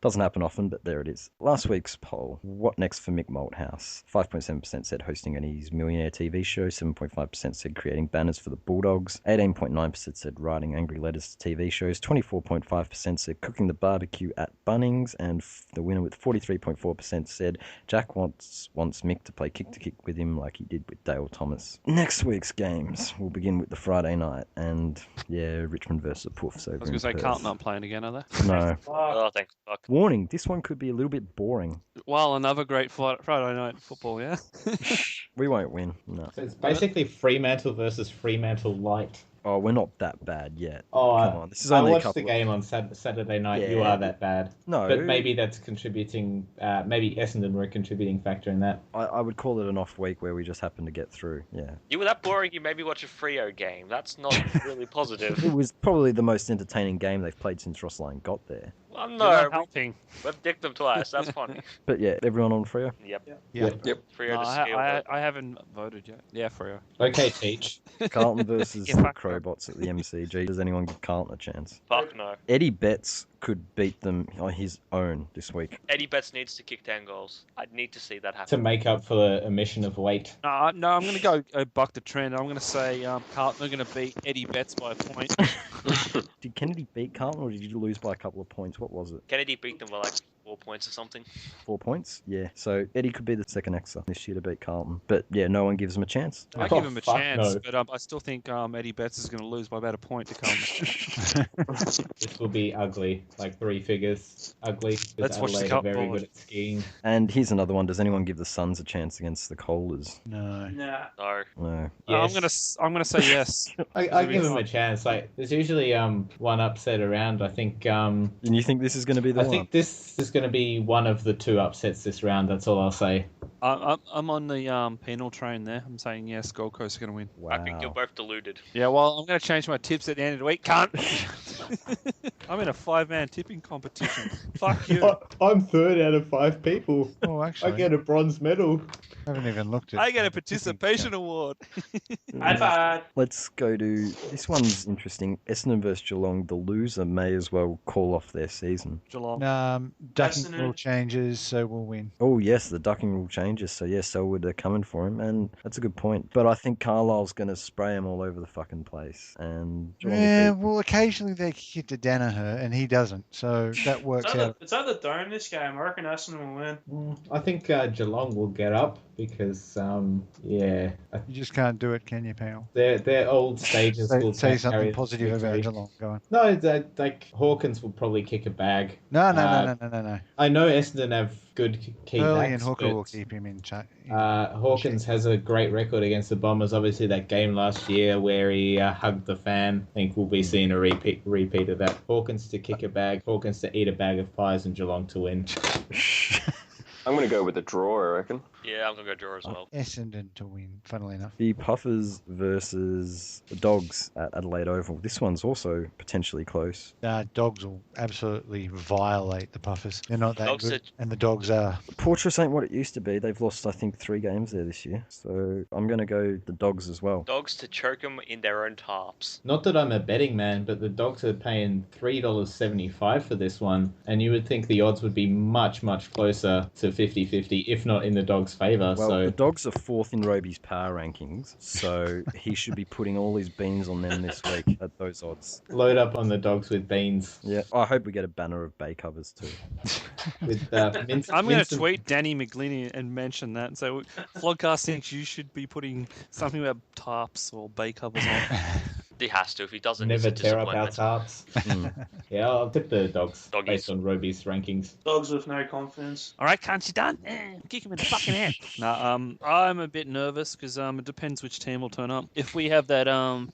Doesn't happen often, but there it is. Last week's poll. What next for Mick Malthouse? 5.7% said hosting his Millionaire TV show. 7.5% said creating banners for the Bulldogs. 18.9% said writing angry letters to TV shows. 24.5% said cooking the barbecue at Bunnings. And the winner with 43.4% said Jack wants Mick to play kick-to-kick with him like he did with Dale Thomas. Next week's games. We'll begin with the Friday night. And, yeah, Richmond versus the Puffs over I was going to say, Perth. Carlton aren't playing again, are they? No. Fuck. Oh, thank fuck. Warning, this one could be a little bit boring. Well, another great Friday night football, yeah? We won't win. No. So it's basically Fremantle versus Fremantle Light. Oh, we're not that bad yet. Oh, Come on, this is I only a watched couple the game on Saturday night. You Yeah. are that bad. No, But maybe that's contributing. Maybe Essendon were a contributing factor in that. I would call it an off week where we just happened to get through. Yeah, You were that boring, you made me watch a Freo game. That's not really positive. it was probably the most entertaining game they've played since Ross Lane got there. Well, You're no, not helping. we've dicked them twice. That's funny. But yeah, everyone on Freo. Yep. Yeah. Freo No, to scale. I haven't voted yet. Yeah, Freo. Okay, Teach. Carlton versus Yeah, the fuck them. Crowbots at the MCG. Does anyone give Carlton a chance? Fuck no. Eddie Betts could beat them on his own this week. Eddie Betts needs to kick 10 goals. I'd need to see that To happen. make up for the omission of weight. No, I'm going to go buck the trend. I'm going to say Carlton are going to beat Eddie Betts by a point. Did Kennedy beat Carlton or did you lose by a couple of points? What was it? Kennedy beat them by like 4 points or something. 4 points? Yeah. So Eddie could be the second Xer this year to beat Carlton. But yeah, no one gives him a chance. I Oh, give him a fuck chance, no. but I still think Eddie Betts is going to lose by about a point to Carlton. This will be ugly. Like 3 figures. Ugly. because Let's watch the Adelaide are cup very board. good at skiing. And here's another one. Does anyone give the Suns a chance against the Coalers? No. Nah. No. No. Yes. I'm gonna say yes. I give him a chance. Like there's usually one upset around. I think And you think this is going to be the I one? think this is going to be one of the 2 upsets this round. That's all I'll say. I'm on the Penal train there. I'm saying yes. Gold Coast are gonna win. Wow. I think you're both deluded. Yeah, well, I'm gonna change my tips at the end of the week. Can't. I'm in a 5-man tipping competition. Fuck you. I'm 3rd out of 5 people. Oh, actually, a bronze medal. I haven't even looked at. I get a participation award. High five. Let's go to this one's interesting. Essendon versus Geelong. The loser may as well call off their season. Geelong. Ducking Essendon. rule changes, so we'll win. Oh yes, the ducking rule changes. So yes, Selwood are coming for him, and that's a good point. But I think Carlisle's going to spray him all over the fucking place. And Geelong Yeah, defeat- well, occasionally they kick it to Danaher, and he doesn't, so that works out. It's at the Dome this game. I reckon Essendon will win. I think Geelong will get up because You just can't do it, can you, Penal? their old stages will Say something carry positive about victory. Geelong. Go on. No, like Hawkins will probably kick a bag. No. I know Essendon have good key Hurley backs, and Hooker but, will keep him in check. Hawkins has a great record against the Bombers. Obviously, that game last year where he hugged the fan. I think we'll be seeing a repeat of that. Hawkins to kick a bag, Hawkins to eat a bag of pies, and Geelong to win. I'm going to go with a draw, I reckon. Yeah, I'm gonna go draw as well. Essendon to win, funnily enough. The Puffers versus the Dogs at Adelaide Oval. This one's also potentially close. Dogs will absolutely violate the Puffers. They're not that Dogs good, and the Dogs are. Portress ain't what it used to be. They've lost, I think, 3 games there this year. So I'm going to go the Dogs as well. Dogs to choke them in their own tarps. Not that I'm a betting man, but the Dogs are paying $3.75 for this one, and you would think the odds would be much, much closer to 50-50, if not in the Dogs' favour. Well, So the Dogs are 4th in Roby's power rankings, so he should be putting all his beans on them this week at those odds. load up on the Dogs with beans. Yeah, I hope we get a banner of bay covers too. With I'm going to Winston- tweet Danny McGlinny and mention that and say, Flogcast thinks you should be putting something about tarps or bay covers on. He has to. If he doesn't, Never it's a tear up our disappointment. tarts. Mm. Yeah, I'll tip the dogs Doggies. based on Roby's rankings. Dogs with no confidence. All right, can't you done? Kick him in the fucking head. I'm a bit nervous because it depends which team will turn up. If we have that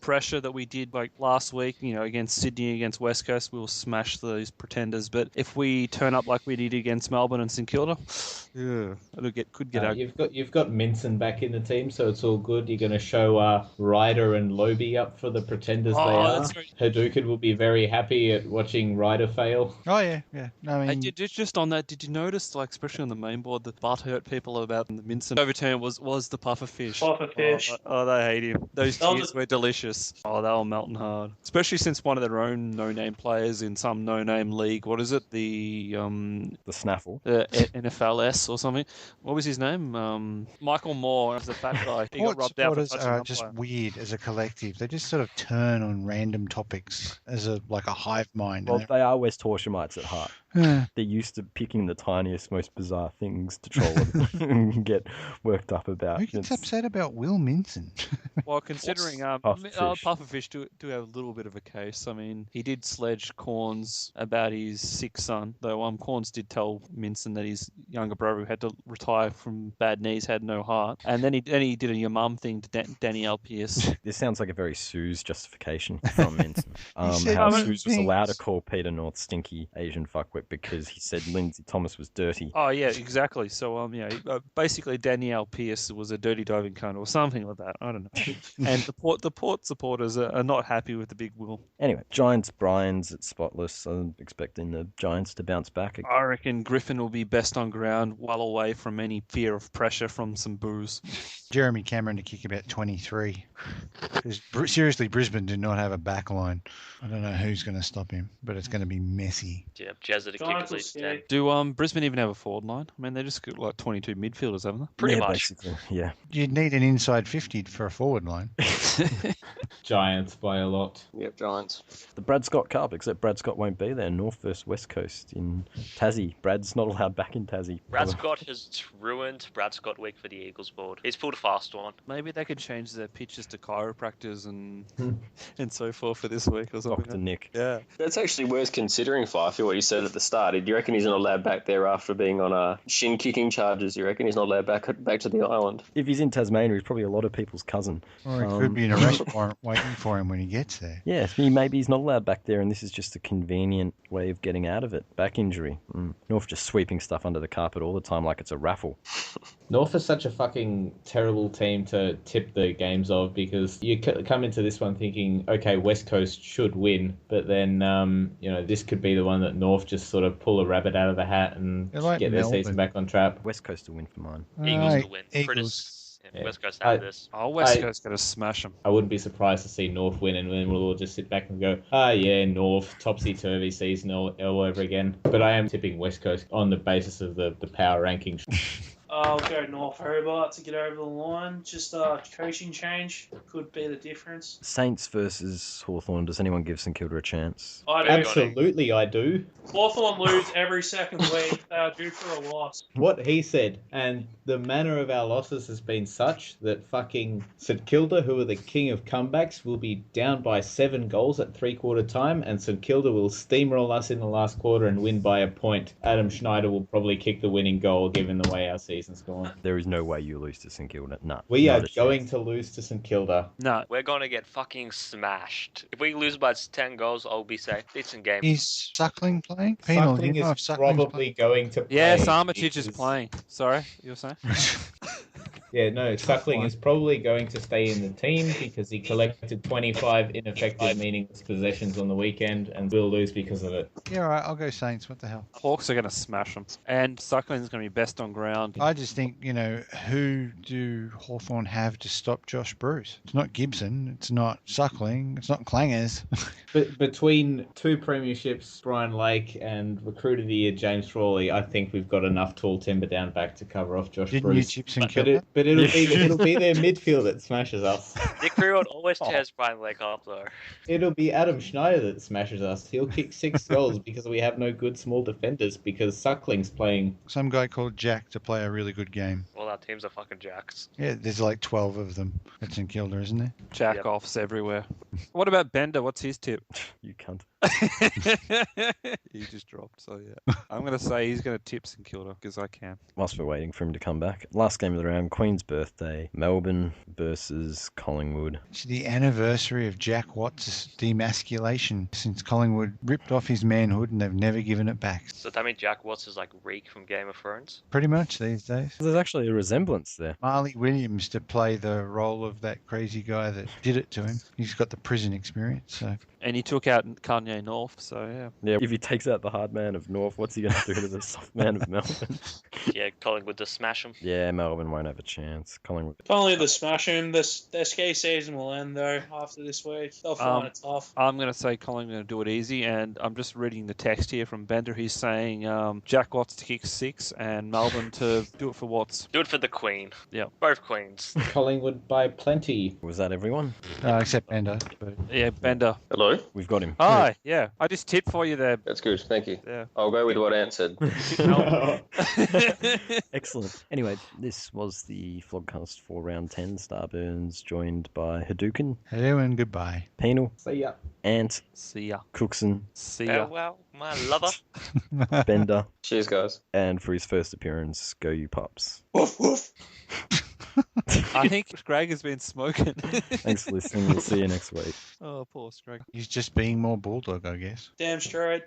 pressure that we did like last week, against Sydney, against West Coast, we'll smash those pretenders. But if we turn up like we did against Melbourne and St Kilda, yeah, could get out. You've got Minson back in the team, so it's all good. You're going to show Ryder and Lobe up for the pretenders they are. That's very... Haduken will be very happy at watching Ryder fail. Oh yeah. No, I mean, Just on that, did you notice, like especially on the main board, the butt hurt people about the Minson overturn was the pufferfish. Pufferfish. Oh, they hate him. Those They'll tears just- were delicious. Oh, they were melting hard. Especially since one of their own no-name players in some no-name league. What is it? The snaffle. NFLS or something. What was his name? Michael Moore. As a fat guy. He got Port rubbed out for supporters touching are an just umpire. weird as a collective. They just sort of turn on random topics as a hive mind. Well, they are West Horshamites at heart. Yeah. They're used to picking the tiniest, most bizarre things to troll and get worked up about. Who gets upset about Will Minson? Well, considering Pufferfish? Pufferfish do have a little bit of a case. I mean, he did sledge Corns about his sick son, though Corns did tell Minson that his younger brother who had to retire from bad knees had no heart. And then he did a your mum thing to Danielle Pierce. This sounds like a very Sue's justification from Minson. said How other Sue's was allowed to things. call Peter North stinky Asian fuckwit because he said Lindsay Thomas was dirty. Oh yeah, exactly. So basically Danielle Pierce was a dirty diving cunt or something like that. I don't know. And the Port supporters are not happy with the big Will. Anyway, Giants Bryans at Spotless. I'm expecting the Giants to bounce back. I reckon Griffin will be best on ground, well away from any fear of pressure from some booze. Jeremy Cameron to kick about 23. Because seriously, Brisbane do not have a back line. I don't know who's going to stop him, but it's going to be messy. Yeah, Jezza to kick Giants at will least stay. 10. Do Brisbane even have a forward line? I mean, they just got like 22 midfielders, haven't Pretty yeah, much. basically, yeah. You'd need an inside 50 for a forward line. they? Giants by a lot. Yep, Giants. The Brad Scott Cup, except Brad Scott won't be there. North versus West Coast in Tassie. Brad's not allowed back in Tassie. Brad Scott has ruined Brad Scott week for the Eagles board. He's pulled a fast one. Maybe they could change their pitches to chiropractors and so forth for this week or something. Dr. Nick. Yeah. That's actually worth considering, Fifey, what you said at the start. Do you reckon he's not allowed back there after being on shin kicking charges? You reckon he's not allowed back to the island? If he's in Tasmania, he's probably a lot of people's cousin. Or it could be an arrest warrant waiting for him when he gets there. Yeah, maybe he's not allowed back there, and this is just a convenient way of getting out of it. Back injury. North just sweeping stuff under the carpet all the time like it's a raffle. North is such a fucking terrible team to tip the games of because you come into this one thinking, okay, West Coast should win, but then, this could be the one that North just sort of pull a rabbit out of the hat and They're like get their Melbourne. season back on track. West Coast to win for mine. Eagles to win. Eagles. Yeah, West Coast out of this. Oh, West I- Coast going to smash them. I wouldn't be surprised to see North win, and then we'll all just sit back and go, yeah, North, topsy-turvy season all over again. But I am tipping West Coast on the basis of the power rankings. I'll go North Hobart to get over the line. Just coaching change could be the difference. Saints versus Hawthorn. Does anyone give St Kilda a chance? I do. Absolutely, I do. Hawthorn lose every second week. They are due for a loss. What he said, and the manner of our losses has been such that fucking St Kilda, who are the king of comebacks, will be down by 7 goals at three-quarter time, and St Kilda will steamroll us in the last quarter and win by a point. Adam Schneider will probably kick the winning goal, given the way our season's gone. There is no way you lose to St Kilda. No. We not are a going chance. to lose to St Kilda. No. We're going to get fucking smashed. If we lose by 10 goals, I'll be safe. Decent game. Is Suckling playing? Penal, do Suckling you know if is Suckling's probably going to play. Yes, Armitage is because- playing. Sorry, you were saying? Yeah, no, Suckling is probably going to stay in the team because he collected 25 ineffective, meaningless possessions on the weekend and will lose because of it. Yeah, all right, I'll go Saints. What the hell? Hawks are going to smash them. And Suckling's going to be best on ground. I just think, who do Hawthorn have to stop Josh Bruce? It's not Gibson. It's not Suckling. It's not Clangers. But between 2 premierships, Brian Lake, and recruit of the year, James Frawley, I think we've got enough tall timber down back to cover off Josh Didn't you Bruce. chip St But, Kilda? it'll be their midfield that smashes us. Nick Freo always tears Brian Lake up, though. It'll be Adam Schneider that smashes us. He'll kick 6 goals because we have no good small defenders because Suckling's playing. Some guy called Jack to play a really good game. All our teams are fucking jacks. Yeah, there's like 12 of them at St Kilda, isn't there? Jack-offs everywhere. What about Bender? What's his tip? You cunt. He just dropped, so yeah. I'm going to say he's going to tip St Kilda because I can. Whilst we're waiting for him to come back. Last game of the round, Queen's birthday. Melbourne versus Collingwood. It's the anniversary of Jack Watts' demasculation since Collingwood ripped off his manhood and they've never given it back. So that means Jack Watts is like Reek from Game of Thrones? Pretty much these days. There's actually a resemblance there. Marley Williams to play the role of that crazy guy that did it to him. He's got the prison experience, so... And he took out Kanye Norf, so yeah. Yeah, if he takes out the hard man of North, what's he going to do to the soft man of Melbourne? Yeah, Collingwood to smash him. Yeah, Melbourne won't have a chance. Collingwood. Only the smash him. Their ski season will end though after this week. They'll find it tough. I'm going to say Collingwood going to do it easy, and I'm just reading the text here from Bender. He's saying Jack Watts to kick 6 and Melbourne to do it for Watts. Do it for the Queen. Yeah. Both Queens. Collingwood by plenty. Was that everyone? except Bender. But... Yeah, Bender. Hello? We've got him. Hi, yeah. I just tipped for you there. That's good, thank you. Yeah. I'll go with what Ant said. Excellent. Anyway, this was the Flogcast for round 10. Starburns joined by Haduken, Hello and goodbye. Penal, See ya. Ant, See ya. Cooksen, See ya. Farewell, my lover. Bender, Cheers, guys. and for his first appearance, Go You Pups. Woof woof. I think Scrag has been smoking. Thanks for listening. We'll see you next week. Oh, poor Scrag. He's just being more bulldog, I guess. Damn straight.